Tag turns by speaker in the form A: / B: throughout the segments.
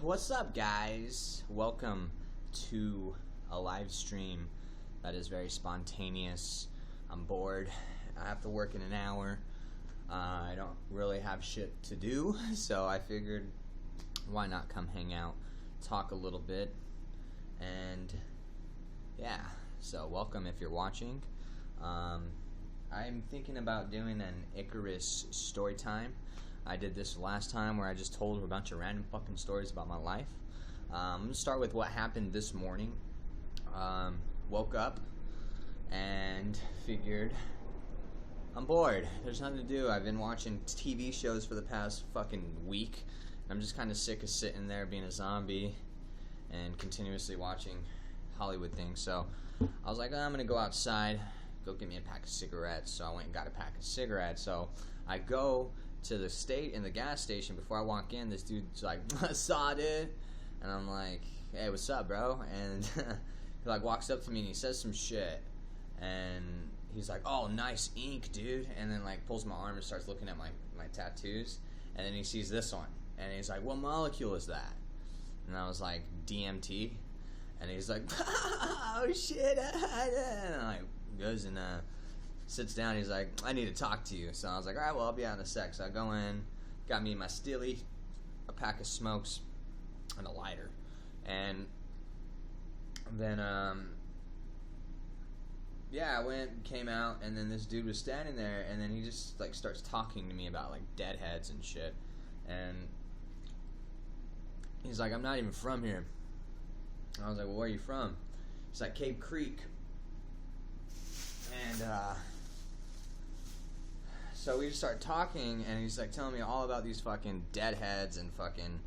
A: What's up, guys? Welcome to a live stream that is very spontaneous. I'm bored. I have to work in an hour. I don't really have shit to do, so I figured why not come hang out, talk a little bit, and yeah, so welcome if you're watching. I'm thinking about doing an Icarus story time. I did this last time where I just told a bunch of random fucking stories about my life. I'm going to start with what happened this morning. Woke up and figured I'm bored. There's nothing to do. I've been watching TV shows for the past fucking week. I'm just kind of sick of sitting there being a zombie and continuously watching Hollywood things. So I was like, I'm going to go outside, go get me a pack of cigarettes. So I went and got a pack of cigarettes. So I go to the gas station. Before I walk in, this dude's like, saw dude, and I'm like, hey, what's up, bro? And he like walks up to me and he says some shit, and he's like, oh, nice ink, dude, and then like pulls my arm and starts looking at my tattoos, and then he sees this one, and he's like, what molecule is that? And I was like, DMT, and he's like, oh shit, and like goes and sits down. He's like, I need to talk to you. So I was like, all right, well, I'll be out in a sec. So I go in, got me my stilly, a pack of smokes, and a lighter. And then, yeah, I went, came out, and then this dude was standing there, and then he just, like, starts talking to me about, like, deadheads and shit. And he's like, I'm not even from here. I was like, well, where are you from? He's like, Cave Creek. And, so we just started talking, and he's like telling me all about these fucking deadheads and fucking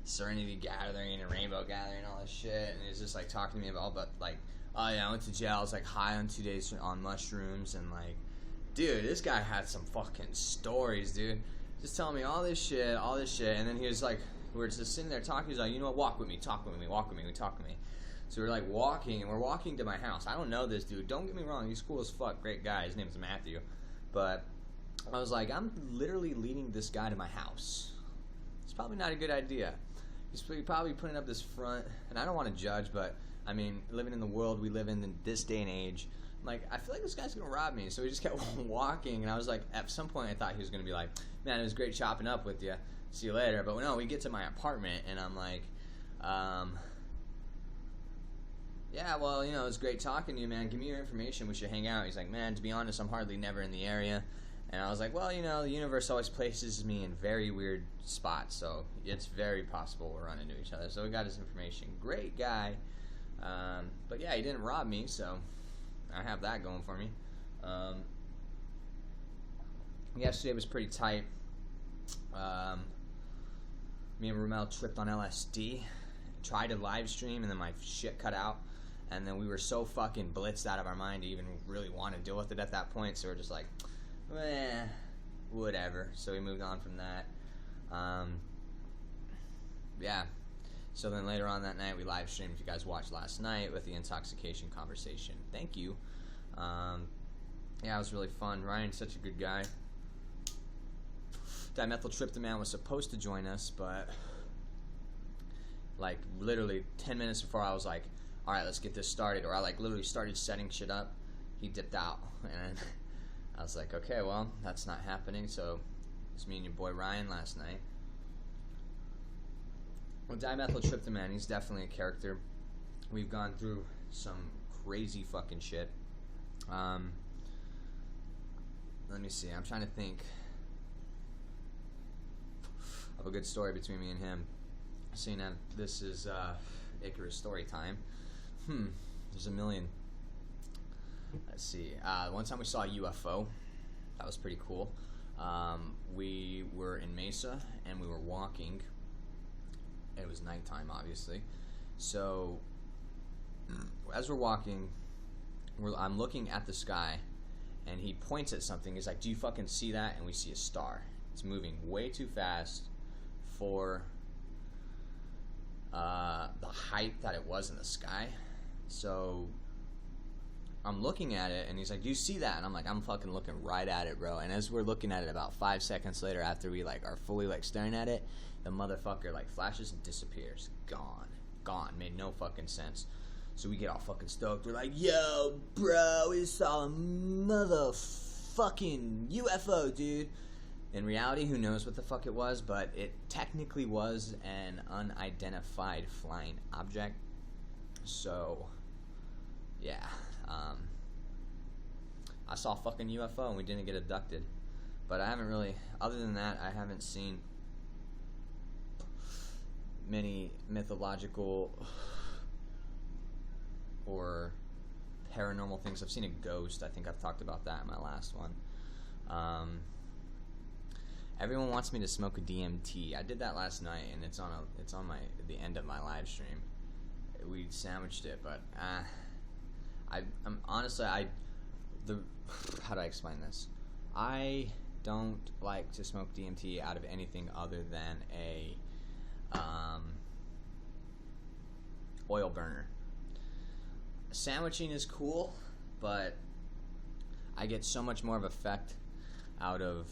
A: Serenity Gathering and Rainbow Gathering and all this shit. And he's just like talking to me about like, oh yeah, I went to jail. I was like high on 2 days on mushrooms, and like, dude, this guy had some fucking stories, dude. Just telling me all this shit. And then he was like, we were just sitting there talking. He's like, you know what? Walk with me, talk with me, walk with me, talk with me. So we're like walking, and we're walking to my house. I don't know this dude. Don't get me wrong. He's cool as fuck. Great guy. His name's Matthew. But I was like, I'm literally leading this guy to my house. It's probably not a good idea. He's probably putting up this front, and I don't want to judge, but I mean, living in the world we live in this day and age, like, I feel like this guy's gonna rob me. So we just kept walking, and I was like, at some point I thought he was gonna be like, man, it was great chopping up with you. See you later. But no, we get to my apartment, and I'm like, yeah, well, you know, it's great talking to you, man. Give me your information. We should hang out. He's like, man, to be honest, I'm hardly never in the area. And I was like, well, you know, the universe always places me in very weird spots, so it's very possible we'll run into each other. So we got his information. Great guy. But yeah, he didn't rob me, so I have that going for me. Yesterday was pretty tight. Me and Ramel tripped on LSD. Tried to live stream, and then my shit cut out. And then we were so fucking blitzed out of our mind to even really want to deal with it at that point, so we're just like, whatever. So we moved on from that. Yeah. So then later on that night, we live streamed, if you guys watched last night, with the intoxication conversation. Thank you. Yeah, it was really fun. Ryan's such a good guy. Dimethyltryptamine was supposed to join us, but like literally 10 minutes before I was like, all right, let's get this started, or I like literally started setting shit up, he dipped out, and I was like, okay, well, that's not happening. So it's me and your boy Ryan last night. Well, dimethyltryptamine, he's definitely a character. We've gone through some crazy fucking shit. Let me see, I'm trying to think of a good story between me and him. Seeing that this is Icarus story time. There's a million. Let's see. One time we saw a UFO. That was pretty cool. We were in Mesa, and we were walking. It was nighttime, obviously. So, as we're walking, I'm looking at the sky, and he points at something. He's like, do you fucking see that? And we see a star. It's moving way too fast for the height that it was in the sky. So I'm looking at it, and he's like, "Do you see that?" And I'm like, "I'm fucking looking right at it, bro." And as we're looking at it, about 5 seconds later, after we like are fully like staring at it, the motherfucker like flashes and disappears. Gone. Made no fucking sense. So we get all fucking stoked. We're like, "Yo, bro, we saw a motherfucking UFO, dude." In reality, who knows what the fuck it was, but it technically was an unidentified flying object. So, yeah. I saw a fucking UFO and we didn't get abducted. But I haven't really, other than that, I haven't seen many mythological or paranormal things. I've seen a ghost. I think I've talked about that in my last one. Everyone wants me to smoke a DMT. I did that last night, and it's on the end of my live stream. We sandwiched it, but I'm honestly, how do I explain this? I don't like to smoke DMT out of anything other than a oil burner. Sandwiching is cool, but I get so much more of effect out of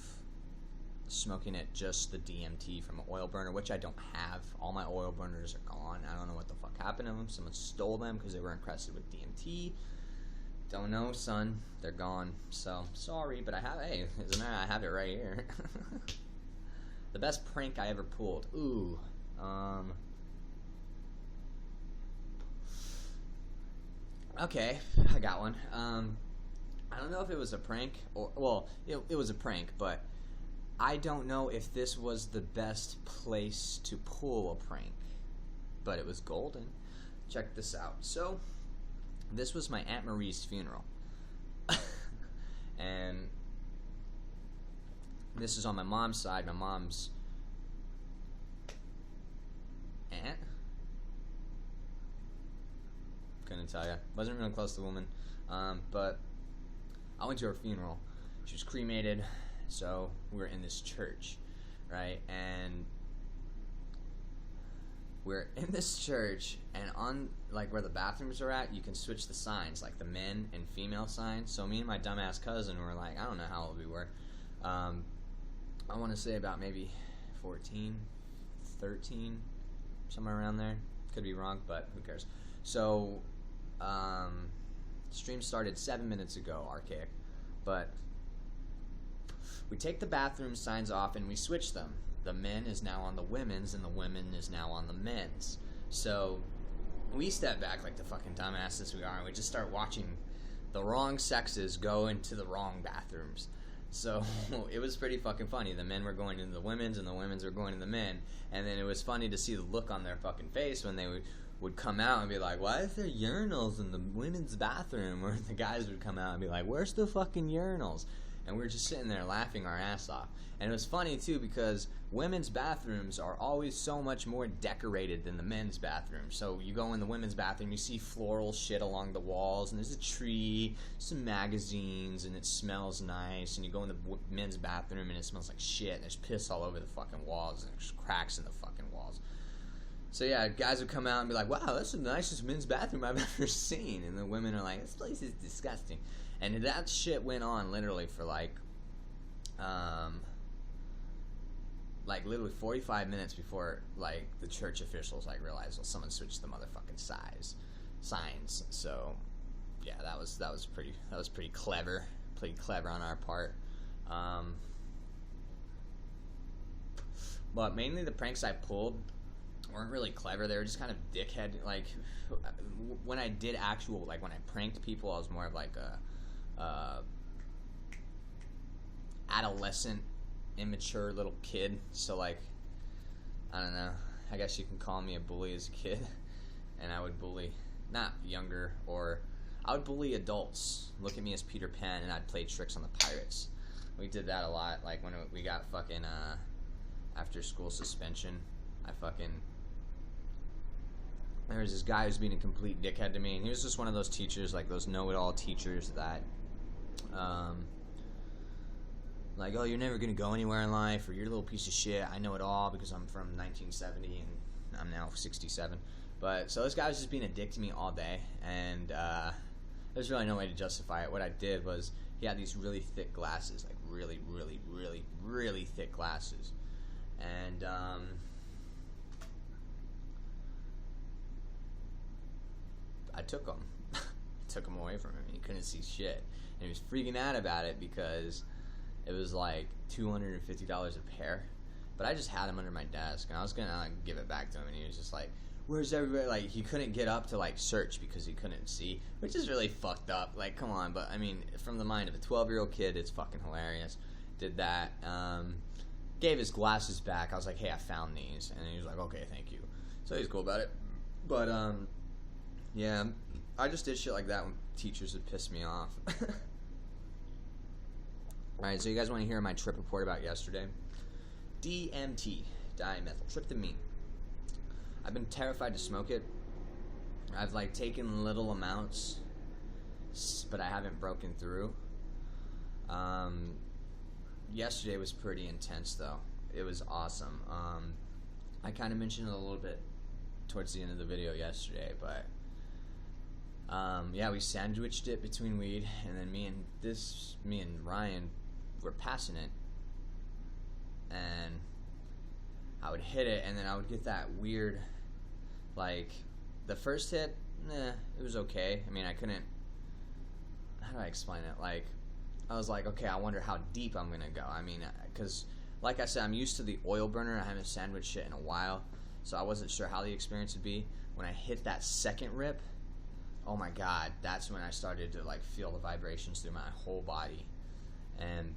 A: smoking it just the DMT from an oil burner, which I don't have. All my oil burners are gone. I don't know what the fuck happened to them. Someone stole them because they were encrusted with DMT. Don't know, son. They're gone. So, sorry, but I have, hey, doesn't matter, I have it right here. The best prank I ever pulled. Ooh. Okay, I got one. I don't know if it was a prank or, well, it was a prank, but I don't know if this was the best place to pull a prank, but it was golden. Check this out. So, this was my Aunt Marie's funeral. And this is on my mom's side. My mom's aunt? Couldn't tell you. Wasn't really close to the woman. But I went to her funeral. She was cremated. So we were in this church, right? And we're in this church, and on like where the bathrooms are at, you can switch the signs, like the men and female signs. So me and my dumbass cousin were like, I don't know how old we were. I want to say about maybe 14, 13, somewhere around there. Could be wrong, but who cares? So, stream started 7 minutes ago, archaic, but we take the bathroom signs off and we switch them. The men is now on the women's and the women is now on the men's. So we step back like the fucking dumbasses we are, and we just start watching the wrong sexes go into the wrong bathrooms. So it was pretty fucking funny. The men were going into the women's and the women's were going to the men. And then it was funny to see the look on their fucking face when they would come out and be like, why is there urinals in the women's bathroom? Or the guys would come out and be like, where's the fucking urinals? And we were just sitting there laughing our ass off. And it was funny, too, because women's bathrooms are always so much more decorated than the men's bathroom. So you go in the women's bathroom, you see floral shit along the walls, and there's a tree, some magazines, and it smells nice. And you go in the men's bathroom, and it smells like shit. And there's piss all over the fucking walls, and there's cracks in the fucking walls. So, yeah, guys would come out and be like, wow, that's the nicest men's bathroom I've ever seen. And the women are like, this place is disgusting. And that shit went on literally for literally 45 minutes before like the church officials like realized, well, someone switched the motherfucking signs. So yeah, that was pretty clever on our part. But mainly the pranks I pulled weren't really clever. They were just kind of dickhead. Like when I did when I pranked people, I was more of like a adolescent, immature little kid. So like, I don't know, I guess you can call me a bully as a kid. And I would bully not younger, or I would bully adults. Look at me as Peter Pan, and I'd play tricks on the pirates. We did that a lot. Like when we got fucking after school suspension, there was this guy who was being a complete dickhead to me, and he was just one of those teachers, like those know-it-all teachers that like, oh, you're never going to go anywhere in life, or you're a little piece of shit. I know it all because I'm from 1970 and I'm now 67. But so this guy was just being a dick to me all day, and there's really no way to justify it. What I did was he had these really thick glasses, like really, really, really, really thick glasses, and I took them. Took them away from him. He couldn't see shit, and he was freaking out about it because it was like $250 a pair. But I just had him under my desk, and I was gonna give it back to him, and he was just like, "Where's everybody?" Like, he couldn't get up to like search because he couldn't see, which is really fucked up. Like, come on. But I mean, from the mind of a 12-year-old kid, it's fucking hilarious. Did that. Gave his glasses back. I was like, "Hey, I found these," and he was like, "Okay, thank you." So he's cool about it. But yeah, I just did shit like that when teachers would piss me off. Alright, so you guys want to hear my trip report about yesterday? DMT, dimethyltryptamine. I've been terrified to smoke it. I've like taken little amounts, but I haven't broken through. Yesterday was pretty intense though. It was awesome. I kind of mentioned it a little bit towards the end of the video yesterday, but yeah, we sandwiched it between weed, and then me and Ryan were passing it, and I would hit it, and then I would get that weird, like, the first hit, it was okay. I mean, I couldn't, how do I explain it? Like, I was like, okay, I wonder how deep I'm gonna go. I mean, because, like I said, I'm used to the oil burner. I haven't sandwiched shit in a while, so I wasn't sure how the experience would be. When I hit that second rip, oh my god, that's when I started to like feel the vibrations through my whole body. And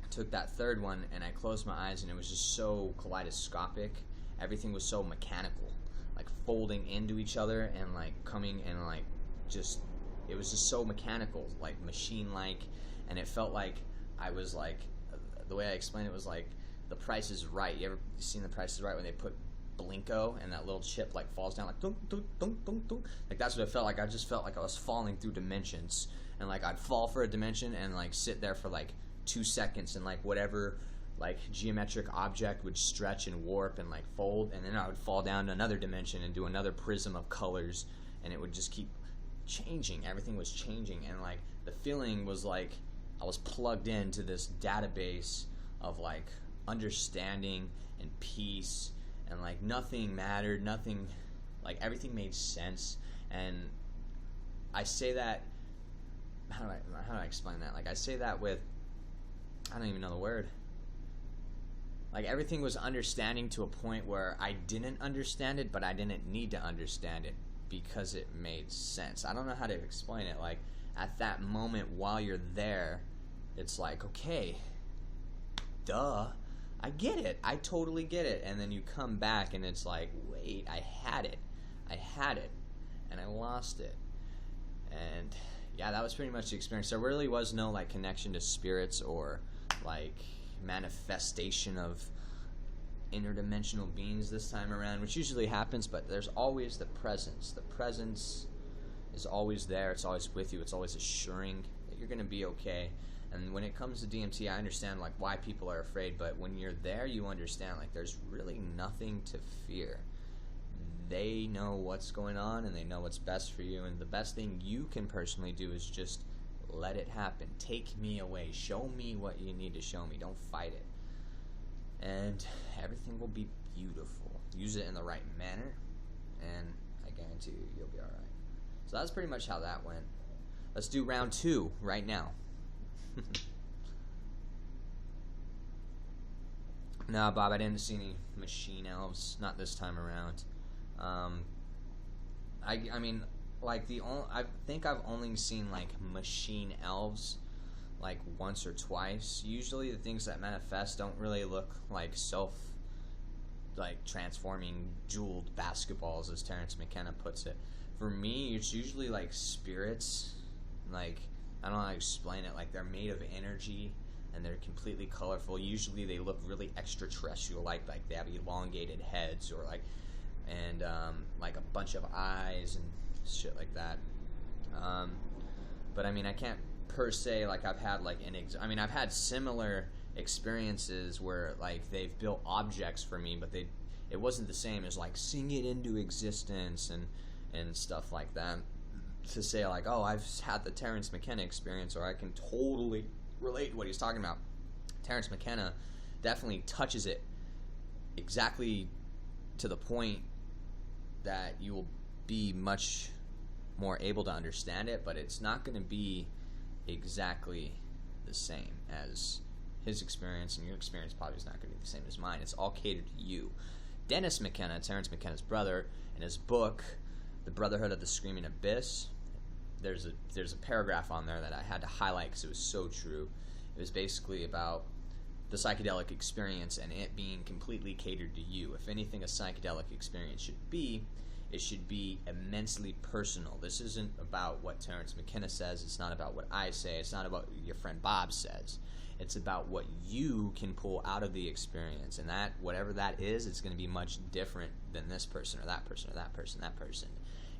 A: I took that third one and I closed my eyes, and it was just so kaleidoscopic. Everything was so mechanical, like folding into each other and like coming, and like just, it was just so mechanical, like machine-like, and it felt like I was like, the way I explained it was like The Price is Right. You ever seen The Price is Right when they put Blinko and that little chip like falls down like dunk, dunk, dunk, dunk, dunk. Like that's what it felt like. I just felt like I was falling through dimensions, and like I'd fall for a dimension and like sit there for like 2 seconds, and like whatever like geometric object would stretch and warp and like fold, and then I would fall down to another dimension and do another prism of colors, and it would just keep changing. Everything was changing, and like the feeling was like I was plugged into this database of like understanding and peace, and like nothing mattered, nothing, like everything made sense. And I say that, how do I explain that? Like I say that with, I don't even know the word. Like everything was understanding to a point where I didn't understand it, but I didn't need to understand it because it made sense. I don't know how to explain it. Like at that moment while you're there, it's like, okay, duh, I get it. I totally get it. And then you come back and it's like, wait, I had it, and I lost it. And yeah, that was pretty much the experience. There really was no like connection to spirits or like manifestation of interdimensional beings this time around, which usually happens, but there's always the presence. The presence is always there. It's always with you. It's always assuring that you're going to be okay. And when it comes to DMT, I understand like why people are afraid, but when you're there, you understand like there's really nothing to fear. They know what's going on, and they know what's best for you, and the best thing you can personally do is just let it happen. Take me away. Show me what you need to show me. Don't fight it. And everything will be beautiful. Use it in the right manner, and I guarantee you, you'll be alright. So that's pretty much how that went. Let's do round 2 right now. No, Bob, I didn't see any machine elves. Not this time around. I mean, like I think I've only seen like machine elves like once or twice. Usually the things that manifest don't really look like transforming jeweled basketballs, as Terrence McKenna puts it. For me, it's usually like spirits. Like, I don't know how to explain it. Like, they're made of energy and they're completely colorful. Usually they look really extraterrestrial, like they have elongated heads or like a bunch of eyes and shit like that. But I mean, I can't per se like I've had like I've had similar experiences where like they've built objects for me, but it wasn't the same as like sing it into existence and stuff like that. to say like, oh, I've had the Terence McKenna experience, or I can totally relate to what he's talking about. Terence McKenna definitely touches it exactly to the point that you will be much more able to understand it, but it's not going to be exactly the same as his experience, and your experience probably is not going to be the same as mine. It's all catered to you. Dennis McKenna, Terence McKenna's brother, in his book, The Brotherhood of the Screaming Abyss, there's a paragraph on there that I had to highlight because it was so true. It was basically about the psychedelic experience and it being completely catered to you. If anything a psychedelic experience should be, it should be immensely personal. This isn't about what Terence McKenna says. It's not about what I say. It's not about what your friend Bob says. It's about what you can pull out of the experience. And that, whatever that is, it's going to be much different than this person or that person or that person, that person.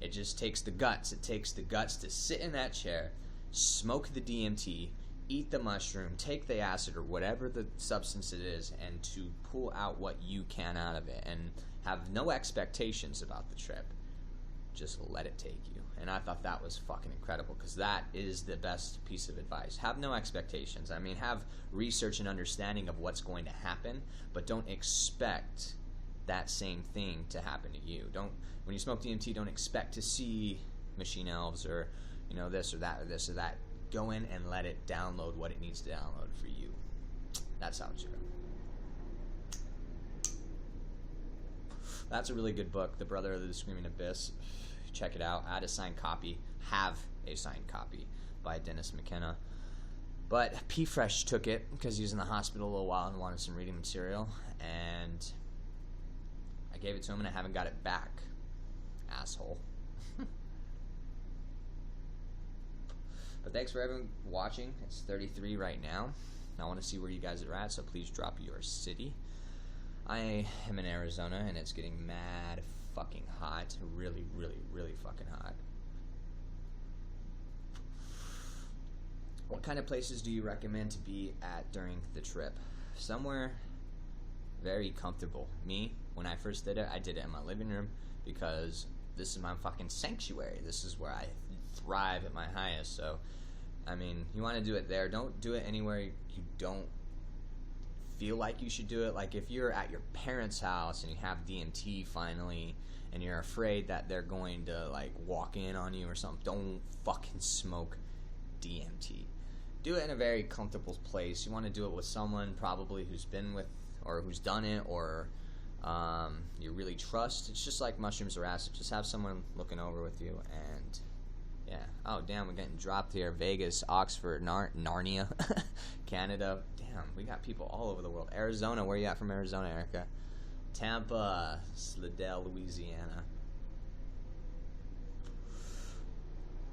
A: It just takes the guts. It takes the guts to sit in that chair, smoke the DMT, eat the mushroom, take the acid or whatever the substance it is, and to pull out what you can out of it and have no expectations about the trip. Just let it take you. And I thought that was fucking incredible, because that is the best piece of advice. Have no expectations. I mean, have research and understanding of what's going to happen, but don't expect that same thing to happen to you. When you smoke DMT, don't expect to see machine elves or, this or that or this or that. Go in and let it download what it needs to download for you. That's how it should go. That's a really good book, The Brother of the Screaming Abyss. Check it out. I had a signed copy. Have a signed copy by Dennis McKenna. But P. Fresh took it because he was in the hospital a little while and wanted some reading material. And I gave it to him and I haven't got it back. Asshole. But thanks for everyone watching. It's 33 right now. I want to see where you guys are at, so please drop your city. I am in Arizona, and it's getting mad fucking hot. Really, really, really fucking hot. What kind of places do you recommend to be at during the trip? Somewhere very comfortable. Me, when I first did it, I did it in my living room because this is my fucking sanctuary. This is where I thrive at my highest. So, I mean, you want to do it there. Don't do it anywhere you don't feel like you should do it. Like if you're at your parents' house and you have DMT finally and you're afraid that they're going to like walk in on you or something, don't fucking smoke DMT. Do it in a very comfortable place. You want to do it with someone probably who's been with or who's done it or you really trust. It's just like mushrooms or acid. Just have someone looking over with you. And yeah. Oh damn, we're getting dropped here. Vegas, Oxford, Narnia, Canada. Damn, we got people all over the world. Arizona, where you at from Arizona, Erica? Tampa, Slidell, Louisiana.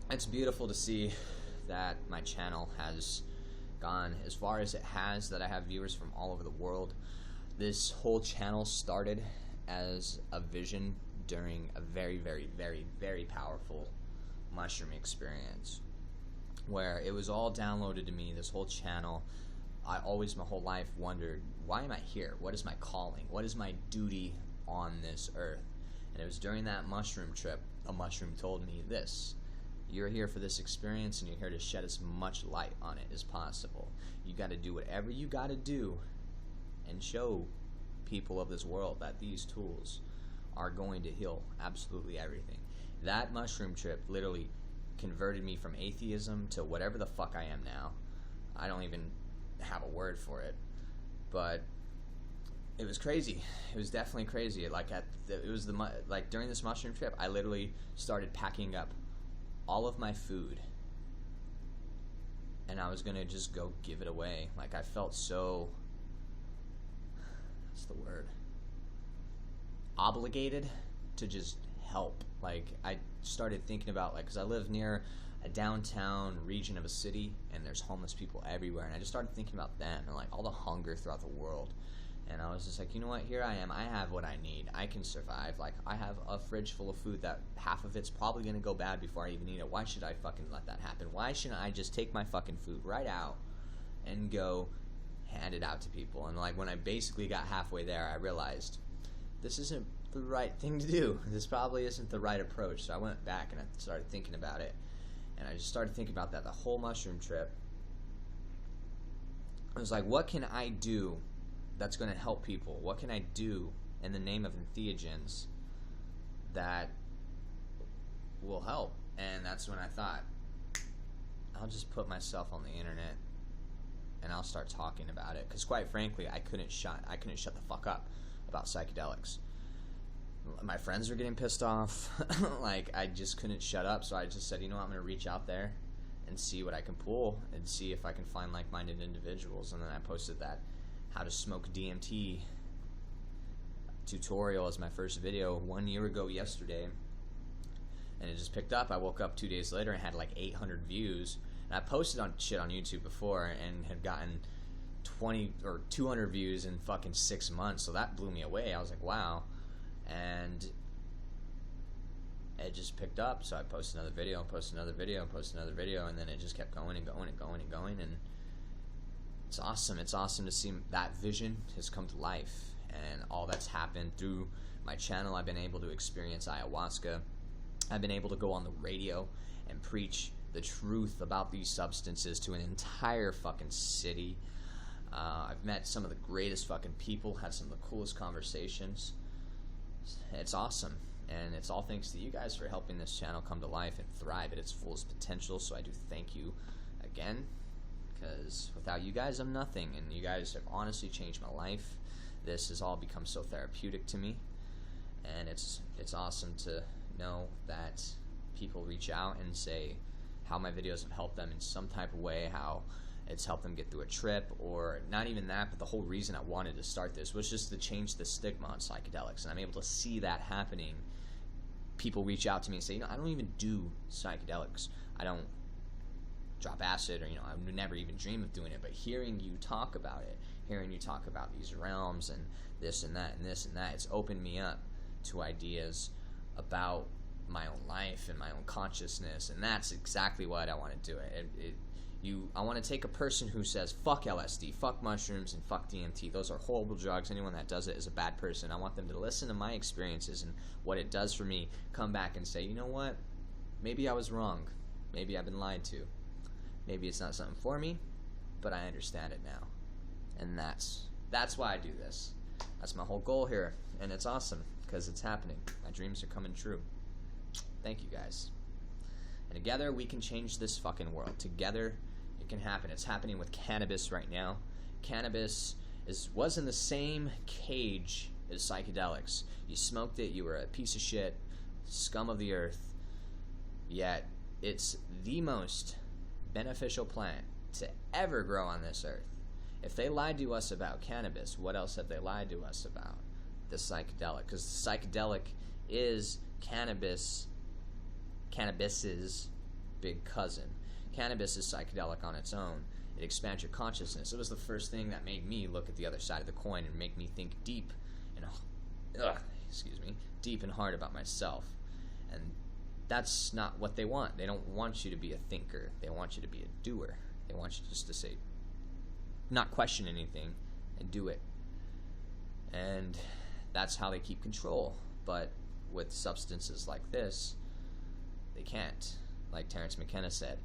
A: It's beautiful to see that my channel has gone as far as it has, that I have viewers from all over the world. This whole channel started as a vision during a very, very, very, very powerful mushroom experience where it was all downloaded to me, this whole channel. I always, my whole life, wondered, why am I here? What is my calling? What is my duty on this earth? And it was during that mushroom trip, a mushroom told me this: you're here for this experience and you're here to shed as much light on it as possible. You got to do whatever you got to do and show people of this world that these tools are going to heal absolutely everything. That mushroom trip literally converted me from atheism to whatever the fuck I am now. I don't even have a word for it, but it was crazy. It was definitely crazy. Like during this mushroom trip, I literally started packing up all of my food, and I was gonna just go give it away. Like I felt so, what's the word? Obligated to just help. Like I started thinking about, like, because I live near a downtown region of a city and there's homeless people everywhere, and I just started thinking about them and like all the hunger throughout the world. And I was just like, you know what, here I am, I have what I need, I can survive. Like I have a fridge full of food that half of it's probably gonna go bad before I even eat it. Why should I fucking let that happen? Why shouldn't I just take my fucking food right out and go hand it out to people? And like when I basically got halfway there, I realized this isn't the right thing to do. This probably isn't the right approach. So I went back and I started thinking about it. And I just started thinking about that the whole mushroom trip. I was like, what can I do that's going to help people? What can I do in the name of entheogens that will help? And that's when I thought, I'll just put myself on the internet and I'll start talking about it. Because quite frankly, I couldn't shut the fuck up about psychedelics. My friends were getting pissed off. Like, I just couldn't shut up. So I just said, you know what, I'm going to reach out there and see what I can pull and see if I can find like-minded individuals. And then I posted that how to smoke DMT tutorial as my first video 1 year ago yesterday. And it just picked up. I woke up 2 days later and had like 800 views. And I posted on shit on YouTube before and had gotten 20 or 200 views in fucking 6 months. So that blew me away. I was like, wow. And it just picked up. So I posted another video, posted another video, posted another video, and then it just kept going and going and going and going. And it's awesome. It's awesome to see that vision has come to life. And all that's happened through my channel. I've been able to experience ayahuasca. I've been able to go on the radio and preach the truth about these substances to an entire fucking city. I've met some of the greatest fucking people, had some of the coolest conversations. It's awesome. And it's all thanks to you guys for helping this channel come to life and thrive at its fullest potential. So I do thank you again, because without you guys, I'm nothing. And you guys have honestly changed my life. This has all become so therapeutic to me. And it's awesome to know that people reach out and say how my videos have helped them in some type of way, how it's helped them get through a trip, or not even that, but the whole reason I wanted to start this was just to change the stigma on psychedelics. And I'm able to see that happening. People reach out to me and say, you know, I don't even do psychedelics. I don't drop acid, or, you know, I would never even dream of doing it. But hearing you talk about it, hearing you talk about these realms and this and that and this and that, it's opened me up to ideas about my own life and my own consciousness. And that's exactly what I want to do. I want to take a person who says fuck LSD, fuck mushrooms, and fuck DMT. Those are horrible drugs. Anyone that does it is a bad person. I want them to listen to my experiences and what it does for me, come back and say, you know what, maybe I was wrong, maybe I've been lied to, maybe it's not something for me, but I understand it now. And that's why I do this. That's my whole goal here, and it's awesome because it's happening. My dreams are coming true. Thank you guys. And together we can change this fucking world. Together it can happen. It's happening with cannabis right now. Cannabis was in the same cage as psychedelics. You smoked it, you were a piece of shit, scum of the earth. Yet it's the most beneficial plant to ever grow on this earth. If they lied to us about cannabis, what else have they lied to us about? The psychedelic. Because the psychedelic is cannabis's big cousin. Cannabis is psychedelic on its own. It expands your consciousness. It was the first thing that made me look at the other side of the coin and make me think deep and hard about myself. And that's not what they want. They don't want you to be a thinker. They want you to be a doer. They want you just to say, not question anything, and do it. And that's how they keep control. But with substances like this, they can't. Like Terrence McKenna said,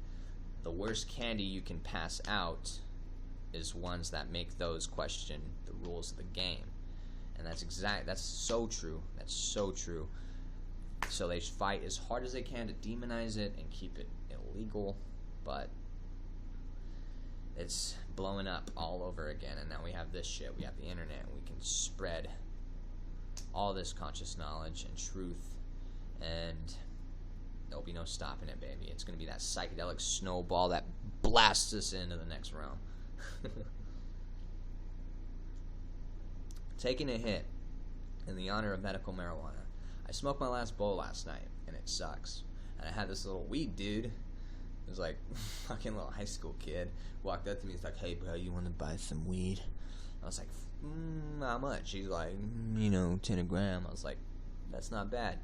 A: the worst candy you can pass out is ones that make those question the rules of the game. And that's so true. That's so true. So they fight as hard as they can to demonize it and keep it illegal, but it's blowing up all over again. And now we have this shit. We have the internet. We can spread all this conscious knowledge and truth, and there'll be no stopping it, baby. It's going to be that psychedelic snowball that blasts us into the next realm. Taking a hit in the honor of medical marijuana. I smoked my last bowl last night, and it sucks. And I had this little weed dude. It was like fucking little high school kid. Walked up to me. He's like, "Hey, bro, you want to buy some weed?" I was like, "How much?" He's like, 10 a gram. I was like, "That's not bad."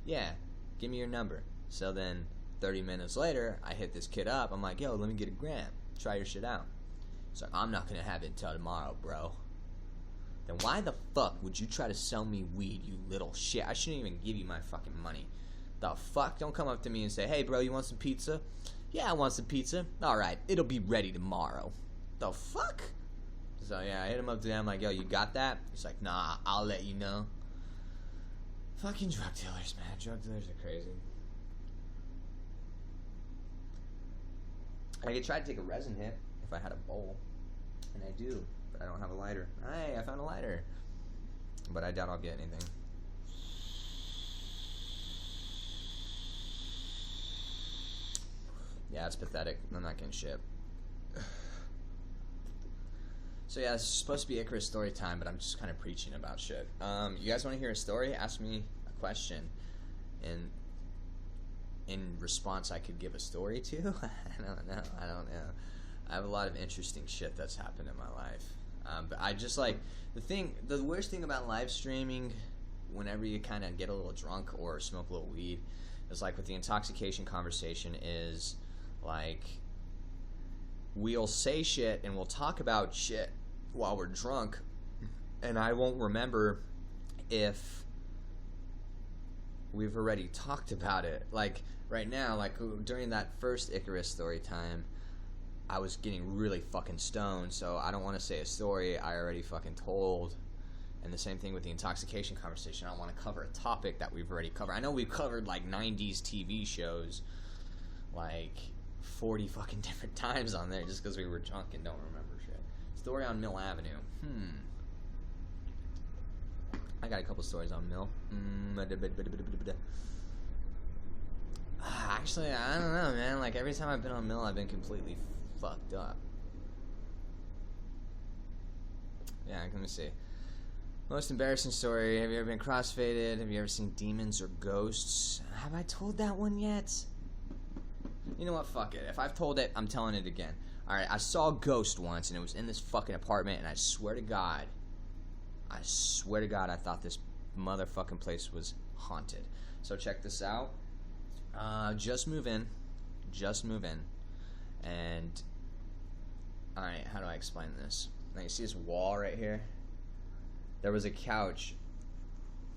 A: "Yeah, give me your number." So then 30 minutes later, I hit this kid up. I'm like, "Yo, let me get a gram. Try your shit out." He's like, "I'm not going to have it until tomorrow, bro." then why the fuck would you try to sell me weed, you little shit? I shouldn't even give you my fucking money. The fuck? Don't come up to me and say, hey, bro, you want some pizza? Yeah, I want some pizza. All right, it'll be ready tomorrow. The fuck? So, yeah, I hit him up today. I'm like, yo, you got that? He's like, nah, I'll let you know. Fucking drug dealers, man. Drug dealers are crazy. I could try to take a resin hit if I had a bowl. And I do, but I don't have a lighter. Hey, I found a lighter. But I doubt I'll get anything. Yeah, it's pathetic. I'm not getting shit. So yeah, this is supposed to be Icarus story time, but I'm just kind of preaching about shit. You guys want to hear a story? Ask me a question, and in response, I could give a story to. I don't know. I have a lot of interesting shit that's happened in my life, but I just like the worst thing about live streaming, whenever you kind of get a little drunk or smoke a little weed, is like with the intoxication conversation is like we'll say shit and we'll talk about shit while we're drunk, and I won't remember if we've already talked about it. Like right now, like during that first Icarus story time, I was getting really fucking stoned, so I don't want to say a story I already fucking told. And the same thing with the intoxication conversation. I don't want to cover a topic that we've already covered. I know we've covered like 90s TV shows like 40 fucking different times on there just because we were drunk and don't remember shit. Story on Mill Avenue. I got a couple stories on Mill. Actually, I don't know, man. Like, every time I've been on Mill, I've been completely fucked up. Yeah, let me see. Most embarrassing story. Have you ever been crossfaded? Have you ever seen demons or ghosts? Have I told that one yet? You know what? Fuck it. If I've told it, I'm telling it again. Alright, I saw a ghost once, and it was in this fucking apartment, and I swear to God, I thought this motherfucking place was haunted. So check this out. Just move in. And, alright, how do I explain this? Now, you see this wall right here? There was a couch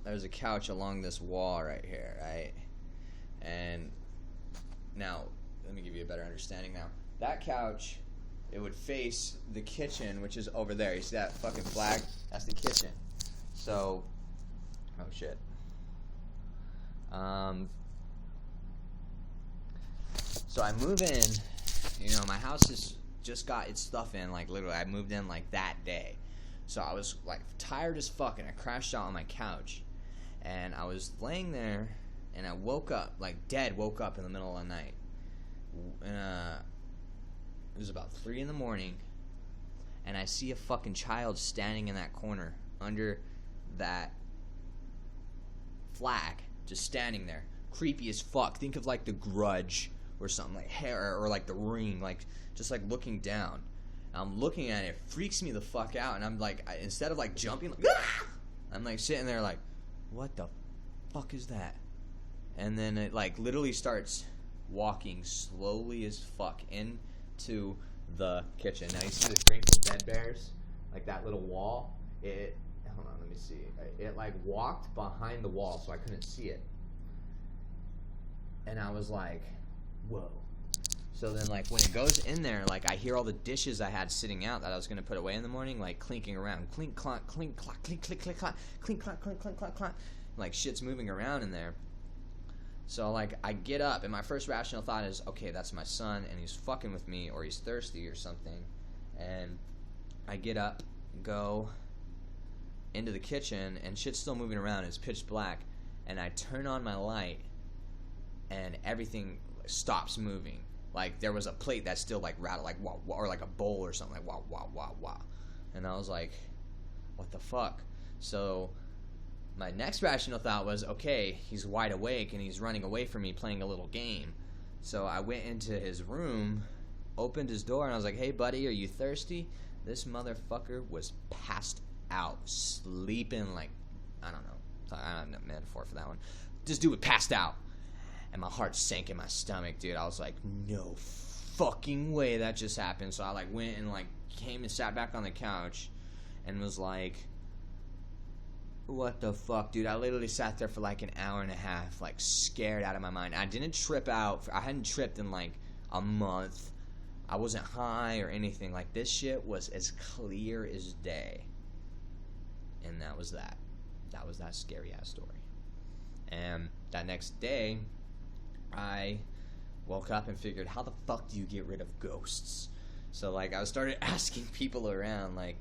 A: along this wall right here, right? And now, let me give you a better understanding now. That couch, it would face the kitchen, which is over there. You see that fucking flag? That's the kitchen. So, oh shit. So I move in, you know, my house has just got its stuff in, like literally, I moved in like that day. So I was like tired as fuck, and I crashed out on my couch, and I was laying there, and I woke up, like dead, woke up in the middle of the night. It was about 3 in the morning, and I see a fucking child standing in that corner under that flag, just standing there, creepy as fuck. Think of like The Grudge or something, like Hair or like The Ring, like just like looking down. I'm looking at it, it freaks me the fuck out, and I'm like, instead of like jumping, like, ah! I'm like sitting there like, what the fuck is that? And then it like literally starts walking slowly as fuck into the kitchen. Now you see the Grateful Dead bears, like that little wall. Hold on, let me see. It like walked behind the wall, so I couldn't see it. And I was like, whoa. So then, like, when it goes in there, like, I hear all the dishes I had sitting out that I was going to put away in the morning, like, clinking around. Clink, clonk, clink, clonk, clink, click, click, clonk, clink, clonk, clink, clink, clonk, clonk. Like, shit's moving around in there. So, like, I get up, and my first rational thought is, okay, that's my son, and he's fucking with me, or he's thirsty or something. And I get up, go into the kitchen, and shit's still moving around. It's pitch black. And I turn on my light, and everything stops moving. Like, there was a plate that still, like, rattled, like, wah, wah, or like a bowl or something, like, wah, wah, wah, wah. And I was like, what the fuck? So my next rational thought was, okay, he's wide awake and he's running away from me playing a little game. So I went into his room, opened his door, and I was like, hey, buddy, are you thirsty? This motherfucker was passed out, sleeping like, I don't know. I don't have a metaphor for that one. This dude was passed out. And my heart sank in my stomach, dude. I was like, no fucking way that just happened. So I, like, went and, like, came and sat back on the couch and was like, What the fuck, dude? I literally sat there for like an hour and a half, like scared out of my mind. I didn't trip out. I hadn't tripped in like a month. I wasn't high or anything. Like, this shit was as clear as day. And that was that. That was that scary ass story. And that next day, I woke up and figured, how the fuck do you get rid of ghosts? So, like, I started asking people around, like,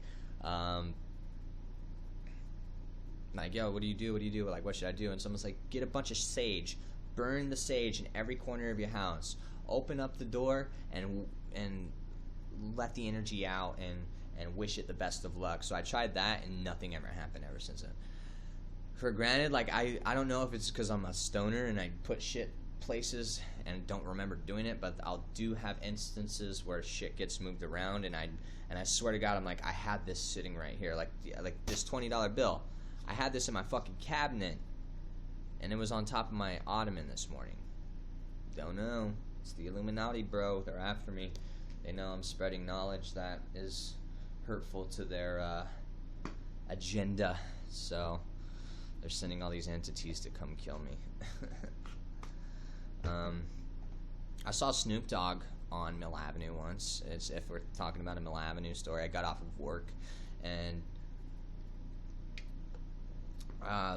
A: yo, what do you do? What do you do? Like, what should I do? And someone's like, get a bunch of sage. Burn the sage in every corner of your house. Open up the door and let the energy out and wish it the best of luck. So I tried that, and nothing ever happened ever since then. For granted, like, I don't know if it's because I'm a stoner and I put shit places and don't remember doing it, but I'll do have instances where shit gets moved around, and I swear to God, I'm like, I had this sitting right here, like this $20 bill. I had this in my fucking cabinet, and it was on top of my ottoman this morning. Don't know. It's the Illuminati, bro. They're after me. They know I'm spreading knowledge that is hurtful to their agenda. So they're sending all these entities to come kill me. I saw Snoop Dogg on Mill Avenue once. If we're talking about a Mill Avenue story, I got off of work, and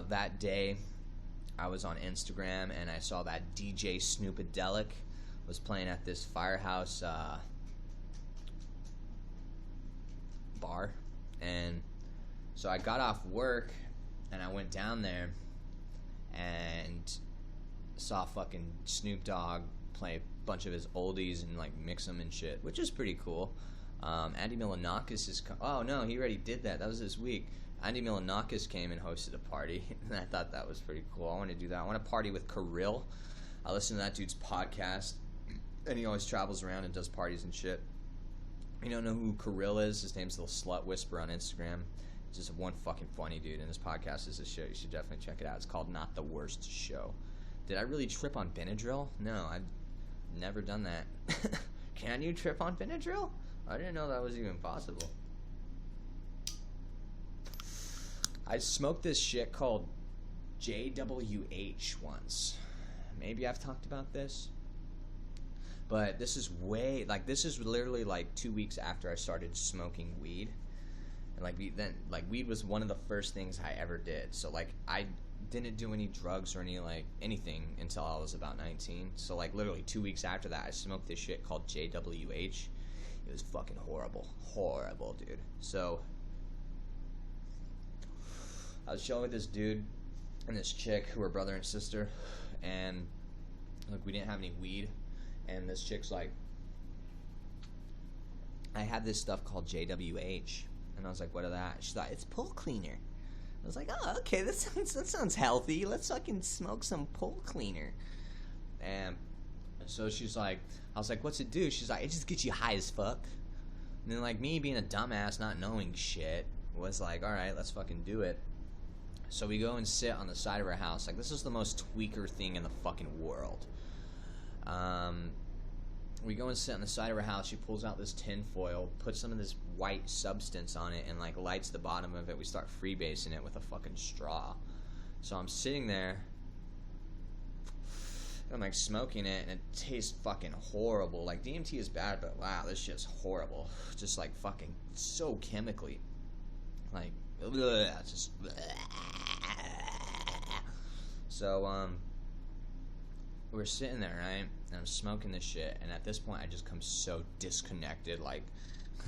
A: that day I was on Instagram, and I saw that DJ Psychedelic was playing at this firehouse bar. And so I got off work and I went down there and saw fucking Snoop Dogg play a bunch of his oldies and like mix them and shit, which is pretty cool. Andy Milonakis is oh no, he already did that. That was this week. Andy Milonakis came and hosted a party, and I thought that was pretty cool. I want to do that. I want to party with Kirill. I listen to that dude's podcast, and he always travels around and does parties and shit. You don't know who Kirill is? His name's Little Slut Whisperer on Instagram. He's just one fucking funny dude, and his podcast is a show. You should definitely check it out. It's called Not the Worst Show. Did I really trip on Benadryl? No, I've never done that. Can you trip on Benadryl? I didn't know that was even possible. I smoked this shit called JWH once. Maybe I've talked about this. But this is this is literally like 2 weeks after I started smoking weed. And weed was one of the first things I ever did. So like I didn't do any drugs or anything until I was about 19. So like literally 2 weeks after that, I smoked this shit called JWH. It was fucking horrible. Horrible, dude. So I was chilling with this dude and this chick who were brother and sister, and like we didn't have any weed, and this chick's like, I had this stuff called JWH, and I was like, what is that? She's like, it's pool cleaner. I was like, oh, okay, that sounds healthy. Let's fucking smoke some pool cleaner. And so she's like, I was like, what's it do? She's like, it just gets you high as fuck. And then like me being a dumbass, not knowing shit, was like, all right, let's fucking do it. So we go and sit on the side of her house. Like, this is the most tweaker thing in the fucking world. We go and sit on the side of her house. She pulls out this tin foil, puts some of this white substance on it, and like lights the bottom of it. We start freebasing it with a fucking straw. So I'm sitting there, and I'm like smoking it, and it tastes fucking horrible. Like, DMT is bad, but wow, this shit's horrible. Just like fucking so chemically. Like, just. So, we're sitting there, right? And I'm smoking this shit, and at this point, I just come so disconnected, like,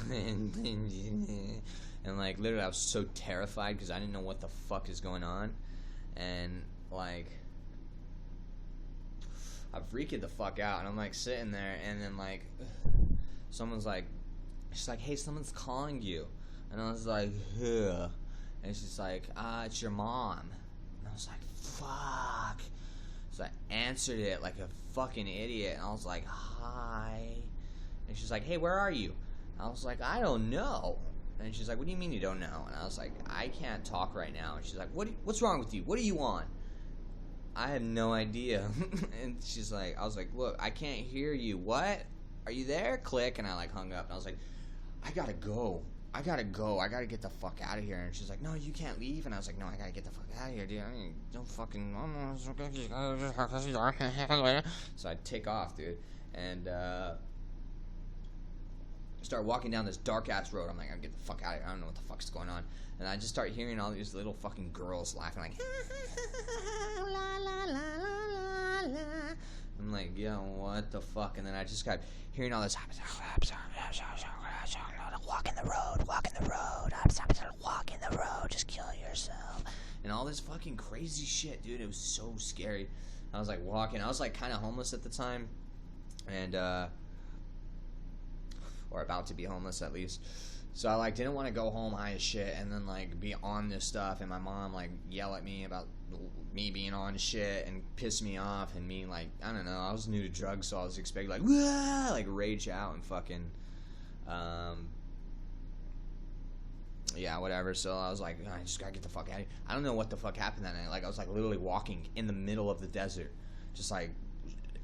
A: and like, literally, I was so terrified because I didn't know what the fuck is going on, and like, I freaked the fuck out, and I'm like sitting there, and then like, someone's like, she's like, hey, someone's calling you, and I was like, ugh. And she's like, it's your mom. And I was like, fuck. So I answered it like a fucking idiot. And I was like, hi. And she's like, hey, where are you? And I was like, I don't know. And she's like, what do you mean you don't know? And I was like, I can't talk right now. And she's like, what's wrong with you? What do you want? I have no idea. And she's like, I was like, look, I can't hear you. What? Are you there? Click. And I like hung up. And I was like, I gotta go. I gotta go. I gotta get the fuck out of here. And she's like, no, you can't leave. And I was like, no, I gotta get the fuck out of here, dude. I mean, don't fucking. So I take off, dude, and start walking down this dark ass road. I'm like, I gotta get the fuck out of here. I don't know what the fuck's going on. And I just start hearing all these little fucking girls laughing, like, la la la la la. I'm like, yo, what the fuck? And then I just got hearing all this. Walk in the road, walk in the road. Walk in the road, just kill yourself. And all this fucking crazy shit, dude. It was so scary. I was like walking. I was like kind of homeless at the time, and or about to be homeless at least. So I like didn't want to go home high as shit and then like be on this stuff, and my mom like yell at me about me being on shit and piss me off, and me like, I don't know, I was new to drugs, so I was expecting like, wah! Like rage out and fucking yeah, whatever. So I was like, I just gotta get the fuck out of here. I don't know what the fuck happened that night. Like I was like literally walking in the middle of the desert, just like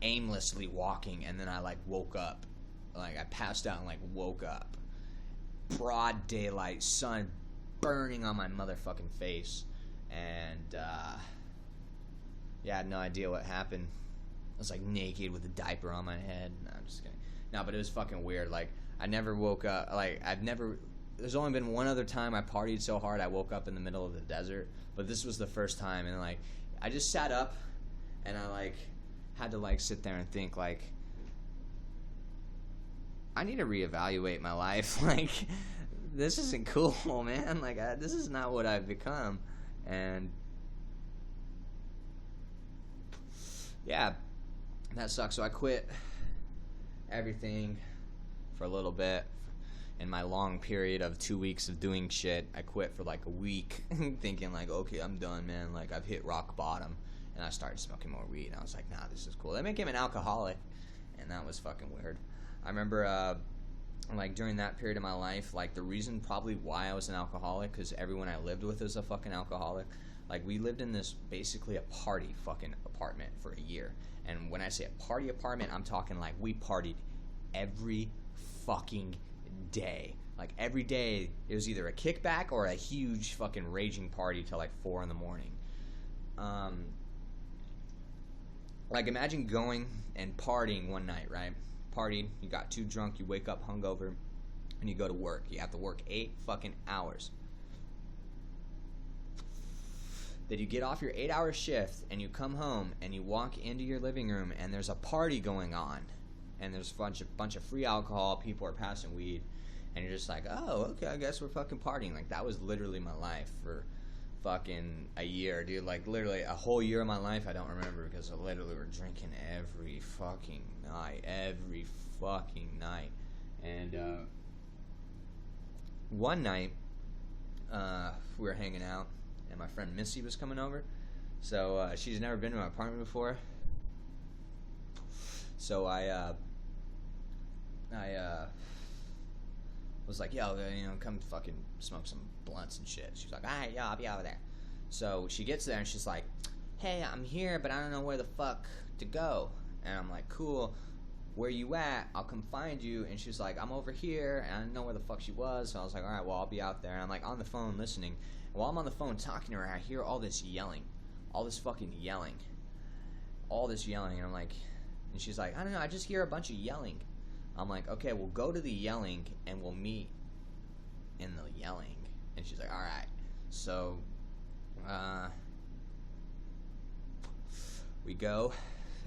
A: aimlessly walking, and then I like woke up. Like I passed out and like woke up. Broad daylight, sun burning on my motherfucking face, and yeah, I had no idea what happened. I was like naked with a diaper on my head. No, I'm just kidding. No, but it was fucking weird. Like I never woke up. Like there's only been one other time I partied so hard I woke up in the middle of the desert, but this was the first time. And like I just sat up and I like had to like sit there and think like, I need to reevaluate my life. Like, this isn't cool, man. Like, this is not what I've become. And yeah, that sucks. So I quit everything for a little bit. In my long period of 2 weeks of doing shit, I quit for like a week, thinking like, okay, I'm done, man. Like, I've hit rock bottom. And I started smoking more weed. And I was like, nah, this is cool. That became an alcoholic, and that was fucking weird. I remember, like, during that period of my life, like, the reason probably why I was an alcoholic, because everyone I lived with was a fucking alcoholic. Like, we lived in this, basically a party fucking apartment for a year. And when I say a party apartment, I'm talking, like, we partied every fucking day. Like, every day, it was either a kickback or a huge fucking raging party till, like, 4 in the morning. Like, imagine going and partying one night, right? Partied, you got too drunk, you wake up hungover, and you go to work. You have to work 8 fucking hours. Then you get off your 8-hour shift, and you come home, and you walk into your living room, and there's a party going on. And there's a bunch of free alcohol, people are passing weed, and you're just like, oh, okay, I guess we're fucking partying. Like, that was literally my life for fucking a year, dude. Like, literally a whole year of my life I don't remember, because I literally were drinking every fucking night. And one night we were hanging out, and my friend Missy was coming over. So she's never been to my apartment before, so I was like, yo, come fucking smoke some blunts and shit. She's like, alright, yeah, I'll be over there. So she gets there and she's like, hey, I'm here, but I don't know where the fuck to go. And I'm like, cool, where you at? I'll come find you. And she's like, I'm over here, and I didn't know where the fuck she was. So I was like, alright, well, I'll be out there. And I'm like on the phone listening. And while I'm on the phone talking to her, I hear all this yelling. All this fucking yelling. All this yelling. And I'm like, and she's like, I don't know, I just hear a bunch of yelling. I'm like, okay, we'll go to the yelling and we'll meet in the yelling. And she's like, alright. So, we go,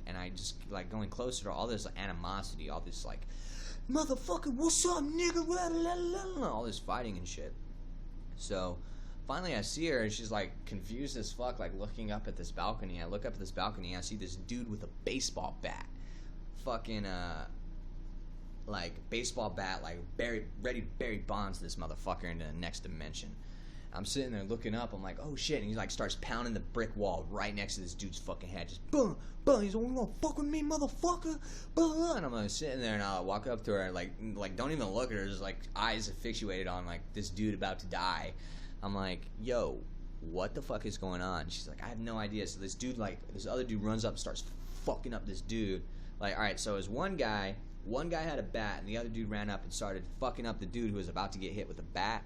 A: and I just, like, going closer to all this animosity, all this, like, motherfucker, what's up, nigga, all this fighting and shit. So, finally I see her, and she's, like, confused as fuck, like, looking up at this balcony. I look up at this balcony, and I see this dude with a baseball bat. Fucking, like, baseball bat, like, ready to bury Bonds this motherfucker into the next dimension. I'm sitting there looking up, I'm like, oh shit, and he, like, starts pounding the brick wall right next to this dude's fucking head, just boom, boom, he's like, you gonna fuck with me, motherfucker, boom, and I'm, like, sitting there, and I walk up to her, and, like, don't even look at her, just, like, eyes asphyxiated on, like, this dude about to die. I'm like, yo, what the fuck is going on? She's like, I have no idea. So this dude, like, this other dude runs up, starts fucking up this dude. Like, alright, so there's one guy One guy had a bat, and the other dude ran up and started fucking up the dude who was about to get hit with a bat,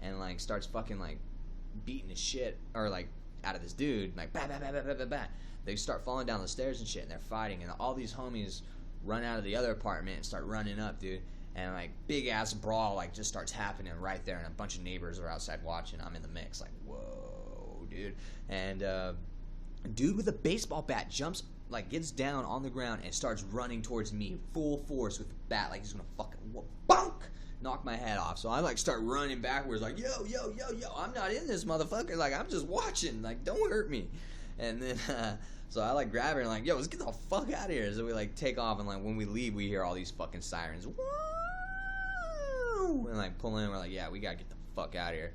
A: and like starts fucking like beating the shit or like out of this dude, like bat bat bat bat bat bat bat. They start falling down the stairs and shit, and they're fighting, and all these homies run out of the other apartment and start running up, dude. And like big ass brawl like just starts happening right there, and a bunch of neighbors are outside watching. I'm in the mix, like whoa, dude. And a dude with a baseball bat jumps, like gets down on the ground and starts running towards me full force with the bat, like he's gonna fucking bonk, knock my head off. So I like start running backwards, like yo, I'm not in this motherfucker, like I'm just watching, like don't hurt me. And then so I like grab her and like yo, let's get the fuck out of here. So we like take off, and like when we leave, we hear all these fucking sirens, woo, and like pull in. We're like, yeah, we gotta get the fuck out of here.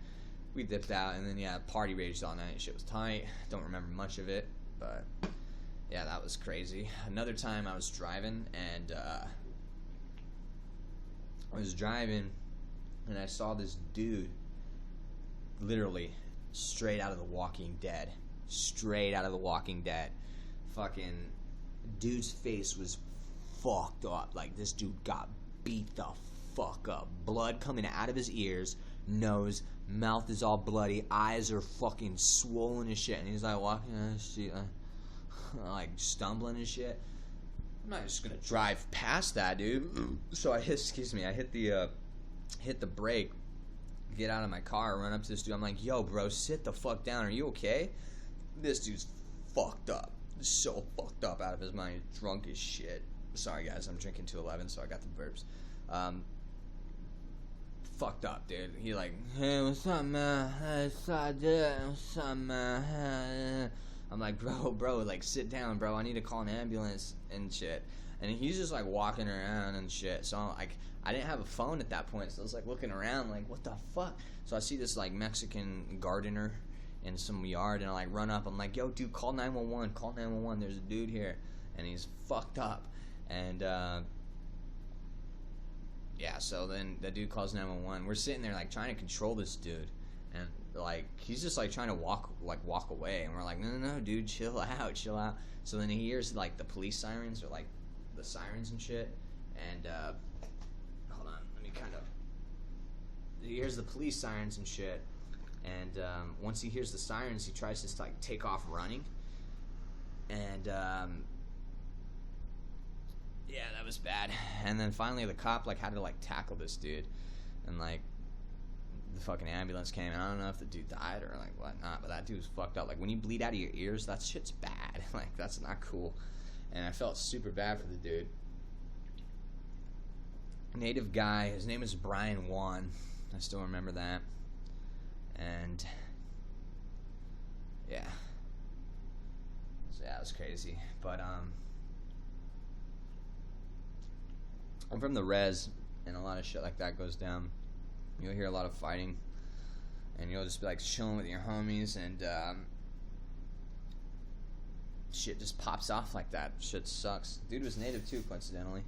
A: We dipped out, and then yeah, party raged all night. Shit was tight. Don't remember much of it, but yeah, that was crazy. Another time I was driving, and I saw this dude, literally straight out of The Walking Dead. Straight out of The Walking Dead. Fucking dude's face was fucked up. Like this dude got beat the fuck up. Blood coming out of his ears, nose, mouth is all bloody, eyes are fucking swollen as shit, and he's like walking down the street like stumbling and shit. I'm not just gonna drive past that dude. So I hit the brake, get out of my car, run up to this dude. I'm like, yo bro, sit the fuck down, are you okay? This dude's fucked up, so fucked up out of his mind, drunk as shit. Sorry guys, I'm drinking 211, so I got the burps. Fucked up, dude. He like, hey, what's up, man? What's up, man? I'm like, bro, like, sit down, bro. I need to call an ambulance and shit. And he's just like walking around and shit. So like, I didn't have a phone at that point, so I was like looking around, like, what the fuck? So I see this like Mexican gardener in some yard, and I like run up. I'm like, yo, dude, call 911. Call 911. There's a dude here, and he's fucked up. And yeah, so then the dude calls 911. We're sitting there like trying to control this dude, and like he's just like trying to walk away, and we're like, no, dude, chill out. So then he hears like the police sirens, or like the sirens and shit, and hold on, let me kind of. He hears the police sirens and shit, and once he hears the sirens, he tries to like take off running, and yeah, that was bad. And then finally the cop like had to like tackle this dude, and like the fucking ambulance came, and I don't know if the dude died or like whatnot, but that dude was fucked up. Like when you bleed out of your ears, that shit's bad. Like that's not cool. And I felt super bad for the dude. Native guy, his name is Brian Wan. I still remember that. And yeah. So yeah, it was crazy. But I'm from the res, and a lot of shit like that goes down. You'll hear a lot of fighting, and you'll just be like chilling with your homies, and shit just pops off like that. Shit sucks. Dude was native too, coincidentally,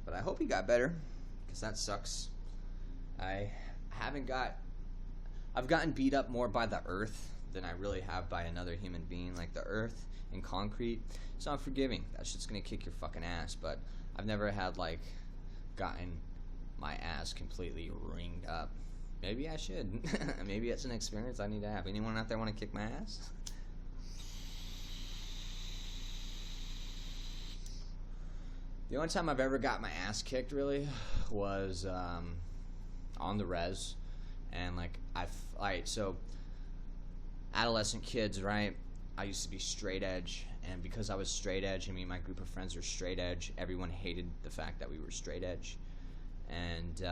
A: but I hope he got better, because that sucks. I've gotten beat up more by the earth than I really have by another human being. Like the earth and concrete, it's not forgiving. That shit's gonna kick your fucking ass. But I've never had like gotten my ass completely ringed up. Maybe I should. Maybe it's an experience I need to have. Anyone out there want to kick my ass? The only time I've ever got my ass kicked really was on the res, and like so adolescent kids, right? I used to be straight edge, and because I was straight edge, I mean my group of friends were straight edge. Everyone hated the fact that we were straight edge, and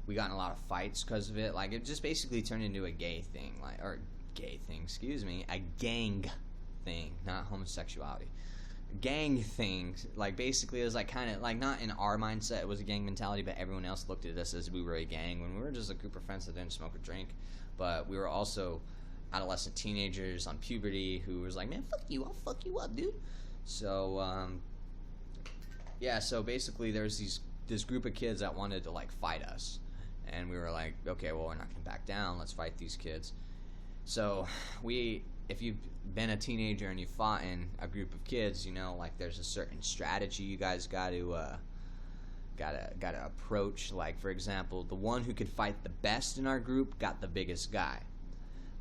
A: we got in a lot of fights because of it. Like it just basically turned into a gay thing, a gang thing, not homosexuality. Gang things, like basically it was like kind of like, not in our mindset it was a gang mentality, but everyone else looked at us as we were a gang when we were just a group of friends that didn't smoke or drink. But we were also adolescent teenagers on puberty who was like, man, fuck you, I'll fuck you up, dude. So yeah, so basically there's this group of kids that wanted to like fight us, and we were like, okay, well, we're not gonna back down, let's fight these kids. So we if you've been a teenager and you fought in a group of kids, you know, like there's a certain strategy you guys gotta approach. Like, for example, the one who could fight the best in our group got the biggest guy.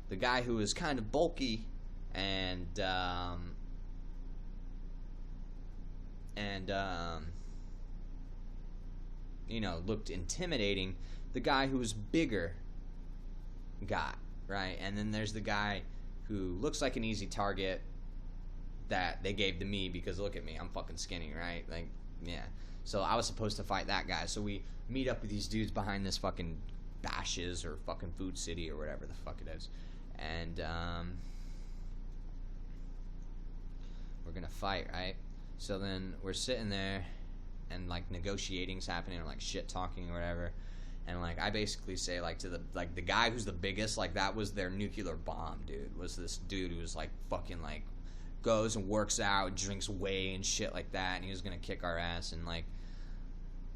A: The guy who was kind of bulky and you know, looked intimidating, the guy who was bigger got, right? And then there's the guy who looks like an easy target that they gave to me because look at me, I'm fucking skinny, right? Like, yeah. So I was supposed to fight that guy. So we meet up with these dudes behind this fucking Bashes or fucking Food City or whatever the fuck it is. And we're gonna fight, right? So then we're sitting there and like negotiating's happening or like shit talking or whatever. And like I basically say like to the guy who's the biggest, like that was their nuclear bomb, dude. Was this dude who was like fucking like goes and works out, drinks whey and shit like that, and he was gonna kick our ass. And like,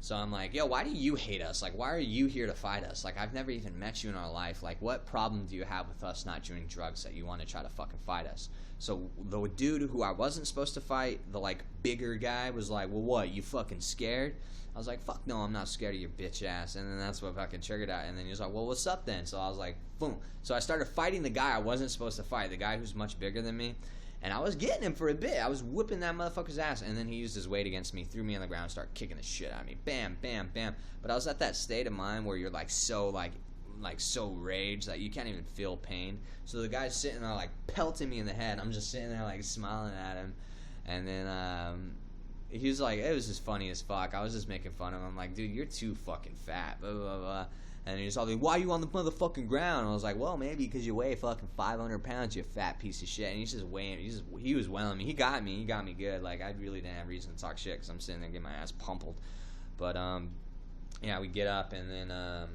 A: so I'm like, yo, why do you hate us? Like, why are you here to fight us? Like, I've never even met you in our life. Like, what problem do you have with us not doing drugs that you want to try to fucking fight us? So the dude who I wasn't supposed to fight, the like bigger guy, was like, well, what, you fucking scared? I was like, fuck no, I'm not scared of your bitch ass. And then that's what fucking triggered out. And then he was like, well, what's up then? So I was like, boom. So I started fighting the guy I wasn't supposed to fight, the guy who's much bigger than me. And I was getting him for a bit. I was whipping that motherfucker's ass. And then he used his weight against me, threw me on the ground, and started kicking the shit out of me. Bam, bam, bam. But I was at that state of mind where you're like so so raged that you can't even feel pain. So the guy's sitting there like pelting me in the head. I'm just sitting there like smiling at him. And then he was like, it was just funny as fuck. I was just making fun of him. I'm like, dude, you're too fucking fat. Blah, blah, blah. And he was all like, why are you on the motherfucking ground? And I was like, well, maybe because you weigh fucking 500 pounds, you fat piece of shit. And he's just weighing, he was weighing me. He got me good. Like, I really didn't have reason to talk shit because I'm sitting there getting my ass pummeled. But, yeah, we get up and then, I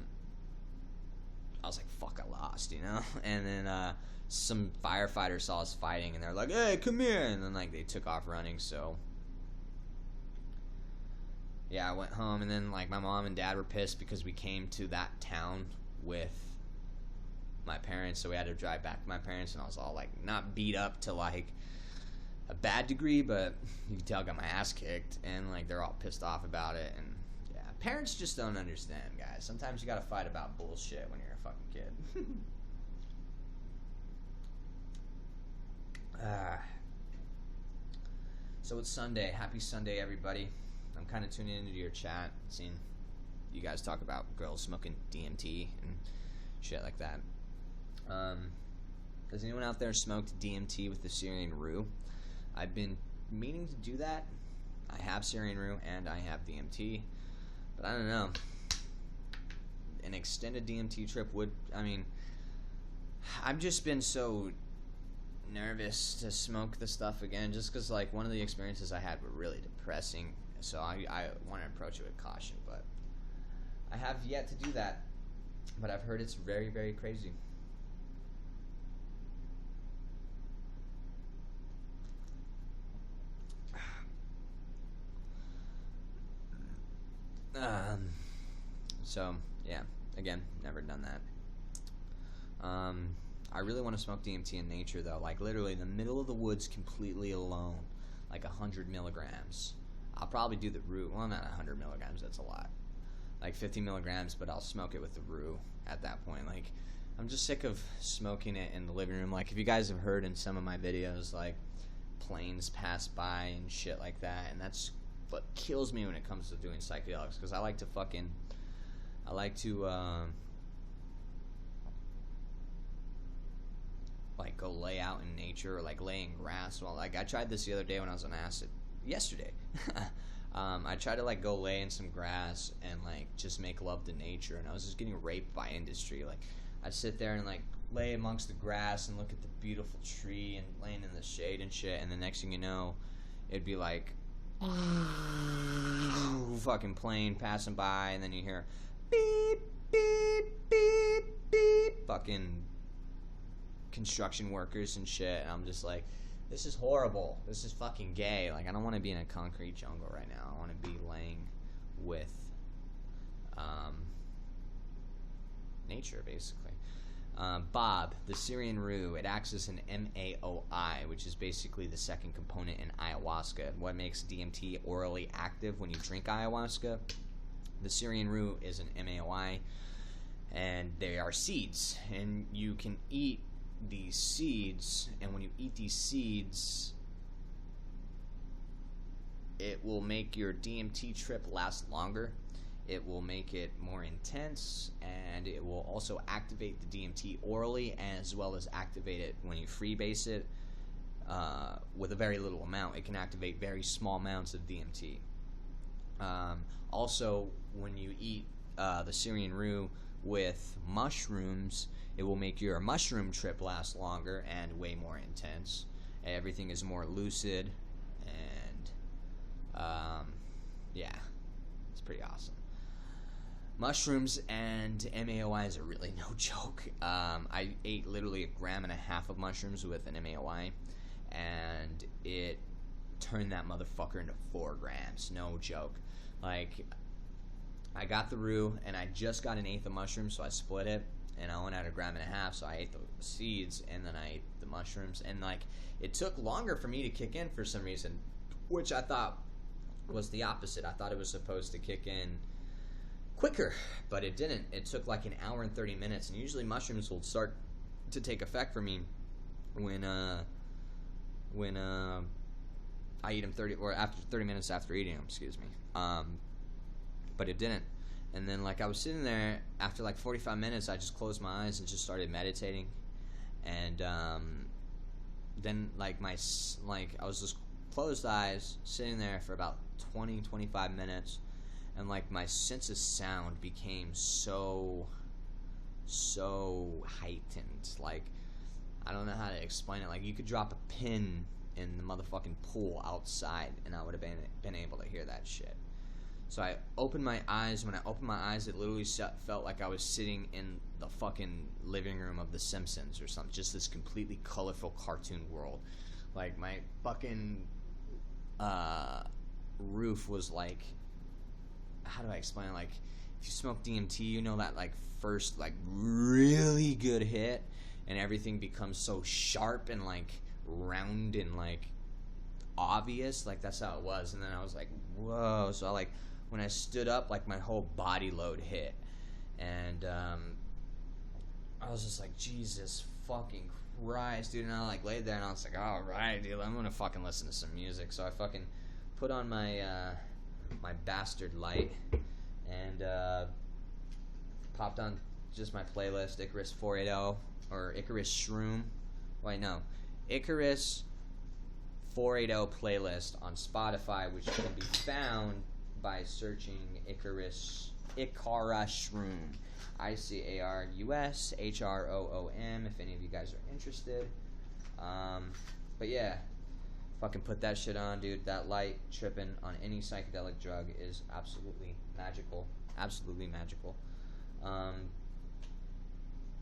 A: was like, fuck, I lost, you know? And then, some firefighters saw us fighting and they're like, hey, come here. And then, like, they took off running, so. Yeah, I went home, and then, like, my mom and dad were pissed because we came to that town with my parents, so we had to drive back to my parents, and I was all, like, not beat up to, like, a bad degree, but you can tell I got my ass kicked, and, like, they're all pissed off about it, and, yeah. Parents just don't understand, guys. Sometimes you gotta fight about bullshit when you're a fucking kid. So it's Sunday. Happy Sunday, everybody. I'm kind of tuning into your chat, seeing you guys talk about girls smoking DMT and shit like that. Has anyone out there smoked DMT with the Syrian rue? I've been meaning to do that. I have Syrian rue and I have DMT, but I don't know. An extended DMT trip would, I mean, I've just been so nervous to smoke the stuff again, just because, like, one of the experiences I had were really depressing. So I want to approach it with caution, but I have yet to do that. But I've heard it's very, very crazy. So, yeah, again, never done that. I really want to smoke DMT in nature, though. Like, literally in the middle of the woods, completely alone. Like 100 milligrams. I'll probably do the rue. Well, not 100 milligrams. That's a lot. Like 50 milligrams, but I'll smoke it with the rue at that point. Like, I'm just sick of smoking it in the living room. Like, if you guys have heard in some of my videos, like, planes pass by and shit like that. And that's what kills me when it comes to doing psychedelics. Because I like to like, go lay out in nature or, like, lay in grass. Well, like, I tried this the other day when I was on acid. Yesterday. I tried to, like, go lay in some grass and, like, just make love to nature, and I was just getting raped by industry. Like, I'd sit there and, like, lay amongst the grass and look at the beautiful tree and laying in the shade and shit, and the next thing you know, it'd be like fucking plane passing by, and then you hear beep, beep, beep, beep, fucking construction workers and shit, and I'm just like, this is horrible. This is fucking gay. Like, I don't want to be in a concrete jungle right now. I want to be laying with nature, basically. Bob, the Syrian rue, it acts as an MAOI, which is basically the second component in ayahuasca. What makes DMT orally active when you drink ayahuasca? The Syrian rue is an MAOI, and they are seeds. And you can eat these seeds, and when you eat these seeds, it will make your DMT trip last longer. It will make it more intense, and it will also activate the DMT orally, as well as activate it when you freebase it with a very little amount. It can activate very small amounts of DMT. Also, when you eat the Syrian rue with mushrooms, it will make your mushroom trip last longer and way more intense. Everything is more lucid, and yeah, it's pretty awesome. Mushrooms and MAOIs are really no joke. I ate literally 1.5 grams of mushrooms with an MAOI, and it turned that motherfucker into 4 grams. No joke. Like, I got the rue, and I just got 1/8 of mushrooms, so I split it, and I only had 1.5 grams, so I ate the seeds, and then I ate the mushrooms, and like, it took longer for me to kick in for some reason, which I thought was the opposite. I thought it was supposed to kick in quicker, but it didn't. It took like 1 hour and 30 minutes, and usually mushrooms will start to take effect for me when I eat them 30 minutes after eating them, excuse me. But it didn't. And then like I was sitting there after like 45 minutes, I just closed my eyes and just started meditating, and then like I was just closed eyes sitting there for about 20-25 minutes. And like my sense of sound became so heightened. Like, I don't know how to explain it. Like, you could drop a pin in the motherfucking pool outside, and I would have been able to hear that shit. So I opened my eyes. When I opened my eyes, it literally felt like I was sitting in the fucking living room of The Simpsons or something. Just this completely colorful cartoon world. Like, my fucking roof was like, how do I explain it? Like, if you smoke DMT, you know that like first like really good hit, and everything becomes so sharp and like round and like obvious. Like, that's how it was. And then I was like, whoa. So when I stood up, like my whole body load hit, and I was just like, Jesus fucking Christ, dude. And I like laid there, and I was like, all right, dude, I'm gonna fucking listen to some music. So I fucking put on my my bastard light, and popped on just my playlist, Icarus 480, or Icarus Shroom. Wait, no, Icarus 480 playlist on Spotify, which can be found by searching Icarus Shroom, ICARUSHROOM, if any of you guys are interested. But yeah, fucking put that shit on, dude. That light tripping on any psychedelic drug is absolutely magical. Absolutely magical.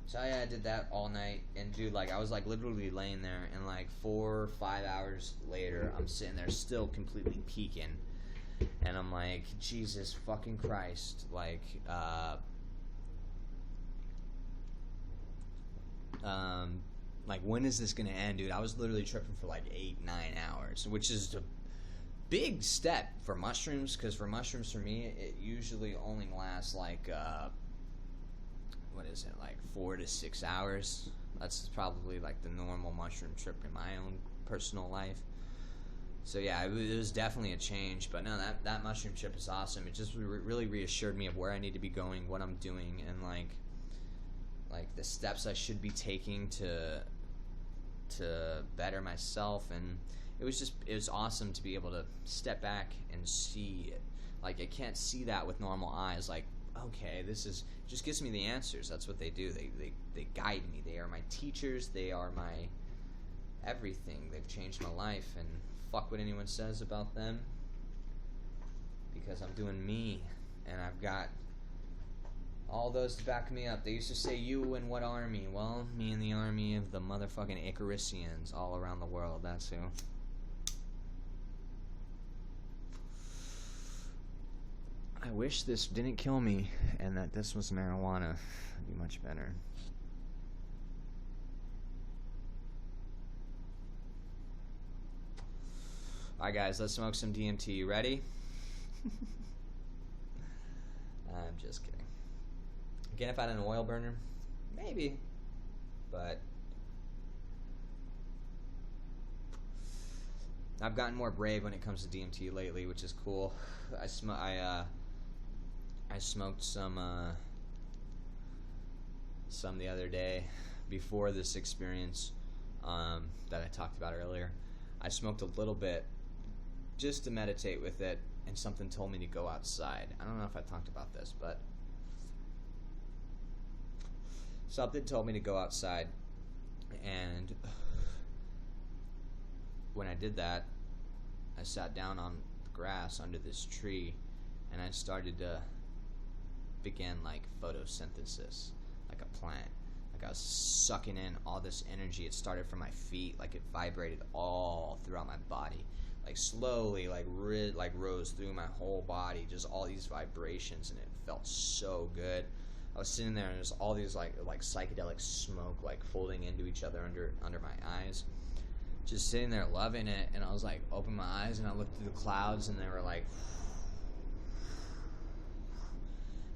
A: So yeah, I did that all night, and dude, like, I was like literally laying there, and like 4 or 5 hours later, I'm sitting there still completely peaking, and I'm like, Jesus fucking Christ, like, when is this gonna end, dude? I was literally tripping for like 8-9 hours, which is a big step for mushrooms, because for mushrooms, for me, it usually only lasts like, what is it, like 4 to 6 hours. That's probably like the normal mushroom trip in my own personal life. So yeah, it was definitely a change. But no, that mushroom trip is awesome. It just really reassured me of where I need to be going, what I'm doing, and like the steps I should be taking to better myself. And it was awesome to be able to step back and see it. Like, I can't see that with normal eyes. Like, okay, this just gives me the answers. That's what they do. They guide me. They are my teachers. They are my everything. They've changed my life, and fuck what anyone says about them, because I'm doing me, and I've got all those to back me up. They used to say, you in what army? Well, me in the army of the motherfucking Icarusians all around the world. That's who. I wish this didn't kill me, and that this was marijuana. It'd be much better. Alright guys, let's smoke some DMT. You ready? I'm just kidding. Again, if I had an oil burner, maybe. But I've gotten more brave when it comes to DMT lately, which is cool. I smoked some the other day before this experience that I talked about earlier. I smoked a little bit just to meditate with it, and something told me to go outside. I don't know if I talked about this, but something told me to go outside, and when I did that, I sat down on the grass under this tree, and I started to begin like photosynthesis, like a plant. Like I was sucking in all this energy. It started from my feet, like it vibrated all throughout my body, like slowly, like rose through my whole body, just all these vibrations, and it felt so good. I was sitting there, and there's all these like psychedelic smoke like folding into each other under my eyes. Just sitting there loving it, and I was like, open my eyes, and I looked through the clouds, and they were like,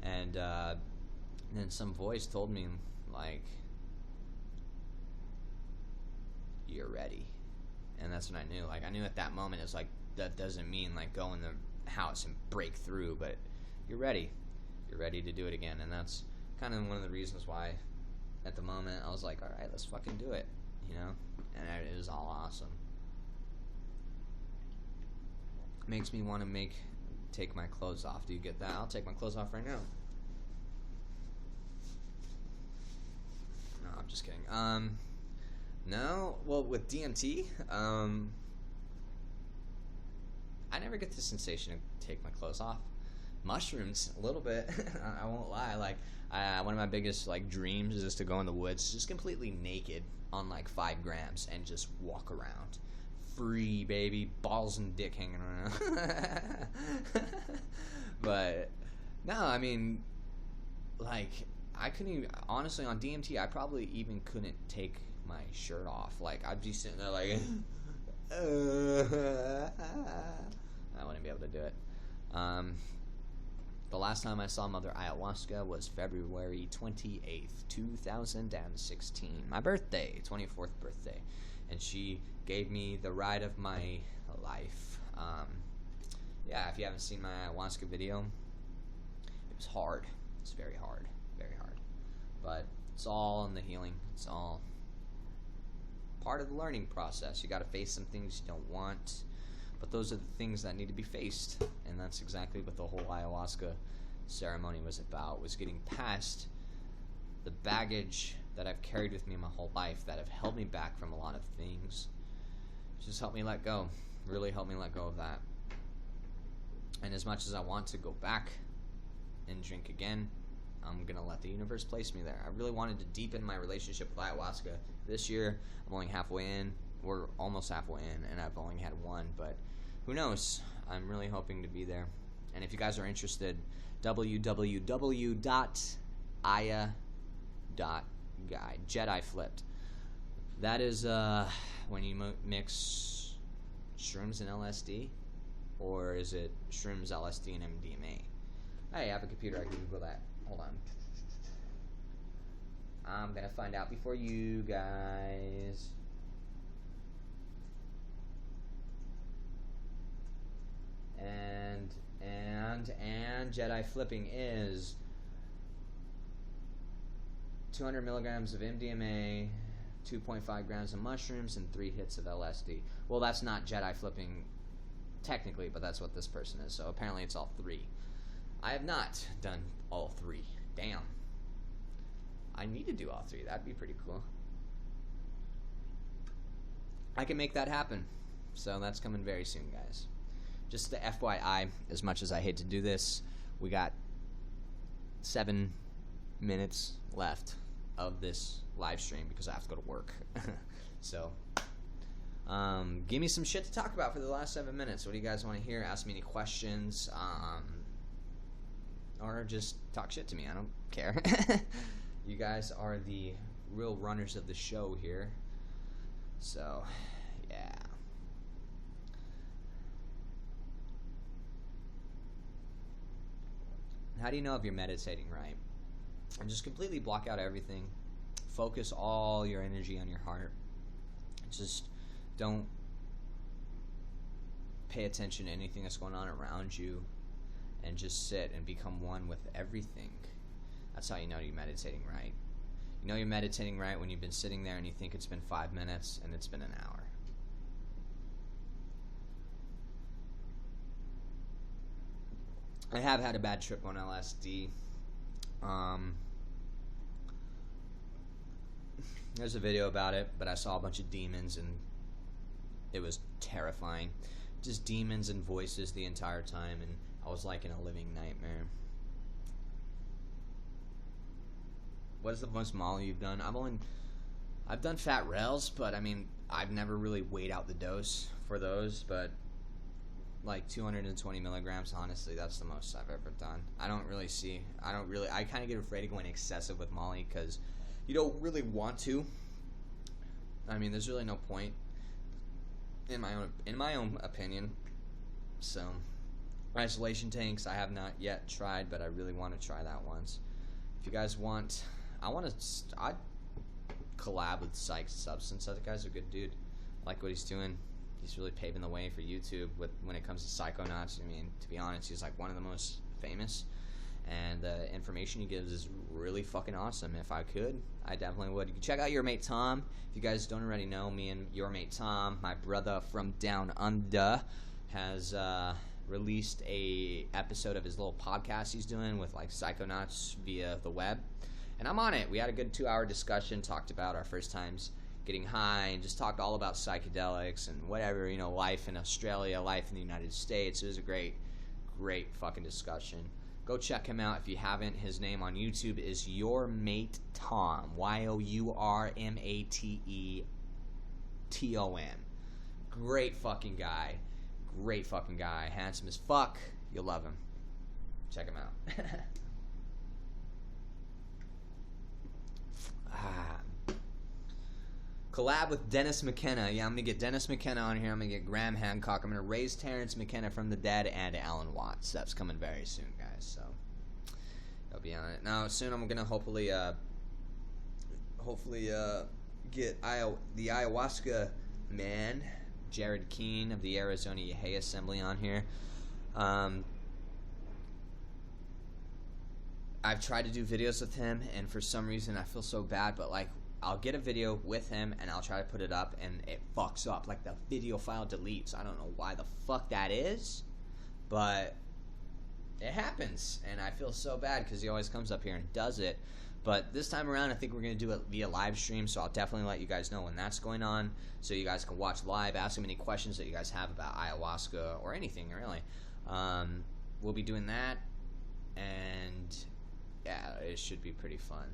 A: and then some voice told me, like, you're ready. And that's when I knew. Like, I knew at that moment, it's like, that doesn't mean like go in the house and break through, but you're ready. You're ready to do it again. And that's kind of one of the reasons why at the moment I was like, all right, let's fucking do it, you know? And it was all awesome. Makes me want to take my clothes off. Do you get that? I'll take my clothes off right now. No, I'm just kidding. No, well, with DMT, I never get the sensation to take my clothes off. Mushrooms, a little bit. I won't lie. Like, one of my biggest like dreams is just to go in the woods, just completely naked on like 5 grams and just walk around, free, baby, balls and dick hanging around. But no, I mean, like, I couldn't even, honestly, on DMT, I probably even couldn't take my shirt off. Like, I'd be sitting there like, I wouldn't be able to do it. The last time I saw Mother Ayahuasca was February 28th, 2016. My birthday, 24th birthday. And she gave me the ride of my life. Yeah, if you haven't seen my ayahuasca video, it was hard. It's very hard. Very hard. But it's all in the healing. It's all part of the learning process. You got to face some things you don't want. But those are the things that need to be faced, and that's exactly what the whole ayahuasca ceremony was about, was getting past the baggage that I've carried with me my whole life that have held me back from a lot of things. Just help me let go, really help me let go of that. And as much as I want to go back and drink again, I'm going to let the universe place me there. I really wanted to deepen my relationship with ayahuasca. This year, I'm only halfway in. We're almost halfway in, and I've only had one, but who knows? I'm really hoping to be there. And if you guys are interested, www.aya.guide, Jedi Flipped. That is when you mix shrooms and LSD, or is it shrooms, LSD, and MDMA? Hey, I have a computer, I can Google that. Hold on. I'm going to find out before you guys. And Jedi Flipping is 200 milligrams of MDMA, 2.5 grams of mushrooms, and 3 hits of LSD. Well, that's not Jedi Flipping technically, but that's what this person is. So apparently it's all 3. I have not done all 3. Damn. I need to do all 3. That'd be pretty cool. I can make that happen. So that's coming very soon, guys. Just the FYI, as much as I hate to do this, we got 7 minutes left of this live stream because I have to go to work. So, give me some shit to talk about for the last 7 minutes. What do you guys want to hear? Ask me any questions, or just talk shit to me. I don't care. You guys are the real runners of the show here. So, yeah. How do you know if you're meditating right? And just completely block out everything. Focus all your energy on your heart. Just don't pay attention to anything that's going on around you, and just sit and become one with everything. That's how you know you're meditating right. You know you're meditating right when you've been sitting there and you think it's been 5 minutes and it's been an hour. I have had a bad trip on LSD. There's a video about it, but I saw a bunch of demons and it was terrifying. Just demons and voices the entire time, and I was like in a living nightmare. What is the most Molly you've done? I've done fat rails, but I mean, I've never really weighed out the dose for those, but like 220 milligrams, honestly, that's the most I've ever done. I kind of get afraid of going excessive with Molly because you don't really want to. I mean, there's really no point in my own opinion. So, isolation tanks, I have not yet tried, but I really want to try that once. If you guys want, I'd collab with Psych Substance. That guy's a good dude. I like what he's doing. He's really paving the way for YouTube when it comes to psychonauts. I mean, to be honest, he's like one of the most famous, and the information he gives is really fucking awesome. If I could, I definitely would. You can check out Your Mate Tom. If you guys don't already know, me and Your Mate Tom, my brother from down under, has released a episode of his little podcast he's doing with like psychonauts via the web, and I'm on it. We had a good 2-hour discussion, talked about our first times getting high, and just talked all about psychedelics and whatever, life in Australia, life in the United States. It was a great fucking discussion. Go check him out if you haven't. His name on YouTube is Your Mate Tom. YOURMATETOM. Great fucking guy. Handsome as fuck. You'll love him. Check him out. Collab with Dennis McKenna. Yeah, I'm going to get Dennis McKenna on here. I'm going to get Graham Hancock. I'm going to raise Terrence McKenna from the dead, and Alan Watts. That's coming very soon, guys. So, I'll be on it. Now, soon I'm going to hopefully get the ayahuasca man, Jared Keene of the Arizona Yehey Assembly, on here. I've tried to do videos with him, and for some reason I feel so bad, but like, I'll get a video with him and I'll try to put it up and it fucks up. Like the video file deletes. I don't know why the fuck that is, but it happens. And I feel so bad because he always comes up here and does it. But this time around, I think we're going to do it via live stream. So I'll definitely let you guys know when that's going on, so you guys can watch live, ask him any questions that you guys have about ayahuasca or anything really. We'll be doing that, and yeah, it should be pretty fun.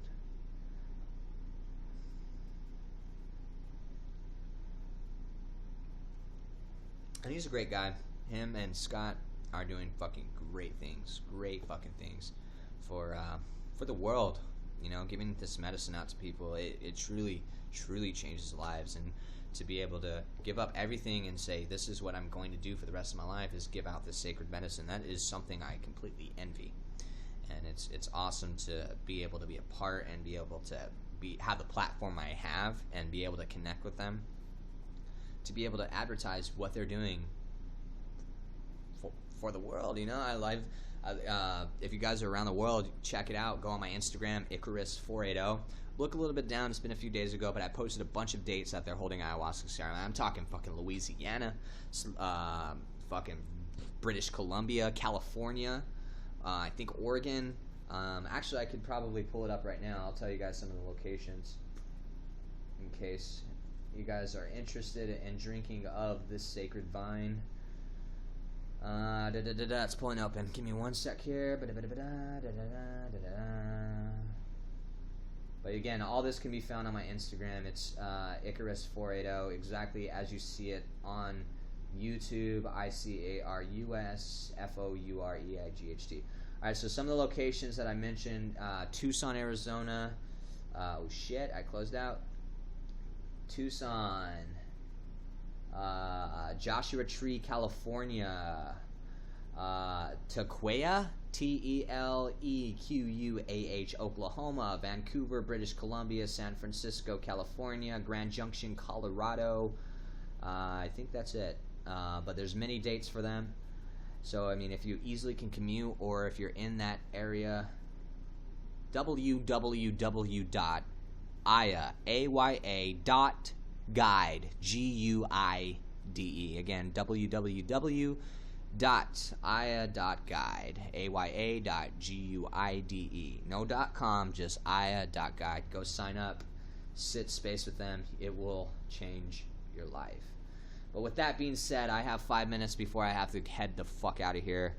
A: And he's a great guy. Him and Scott are doing fucking great things for the world. Giving this medicine out to people, it truly changes lives. And to be able to give up everything and say, this is what I'm going to do for the rest of my life, is give out this sacred medicine. That is something I completely envy. And it's awesome to be able to be a part and be able to have the platform I have and be able to connect with them, to be able to advertise what they're doing for the world. If you guys are around the world, check it out. Go on my Instagram, Icarus480. Look a little bit down. It's been a few days ago, but I posted a bunch of dates that they're holding ayahuasca ceremony. I'm talking fucking Louisiana, fucking British Columbia, California, I think Oregon. Actually, I could probably pull it up right now. I'll tell you guys some of the locations in case you guys are interested in drinking of this sacred vine. It's pulling open. Give me one sec here. But again, all this can be found on my Instagram. It's Icarus480, exactly as you see it on YouTube. ICARUSFOUREIGHT. Alright, so some of the locations that I mentioned: Tucson, Arizona. Oh shit, I closed out. Tucson, Joshua Tree, California, Tequila, Telequah, Oklahoma, Vancouver, British Columbia, San Francisco, California, Grand Junction, Colorado. I think that's it. But there's many dates for them. So, I mean, if you easily can commute, or if you're in that area, www.aya.guide, Guide. Again, www.aya.guide, aya.guide. No .com, just aya.guide. Go sign up, sit space with them. It will change your life. But with that being said, I have 5 minutes before I have to head the fuck out of here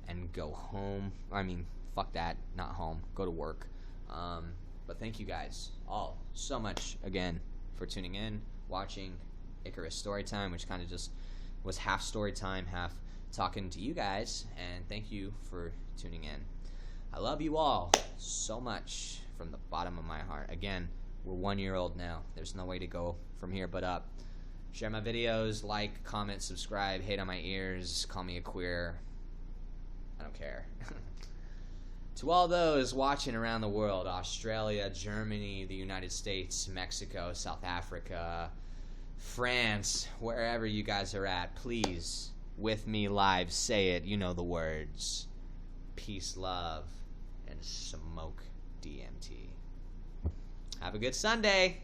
A: and go home. I mean, fuck that, not home. Go to work. But thank you guys all so much again for tuning in, watching Icarus Storytime, which kind of just was half storytime, half talking to you guys. And thank you for tuning in. I love you all so much from the bottom of my heart. Again, we're 1 year old now. There's no way to go from here but up. Share my videos, like, comment, subscribe, hate on my ears, call me a queer. I don't care. To all those watching around the world, Australia, Germany, the United States, Mexico, South Africa, France, wherever you guys are at, please, with me live, say it. You know the words. Peace, love, and smoke DMT. Have a good Sunday.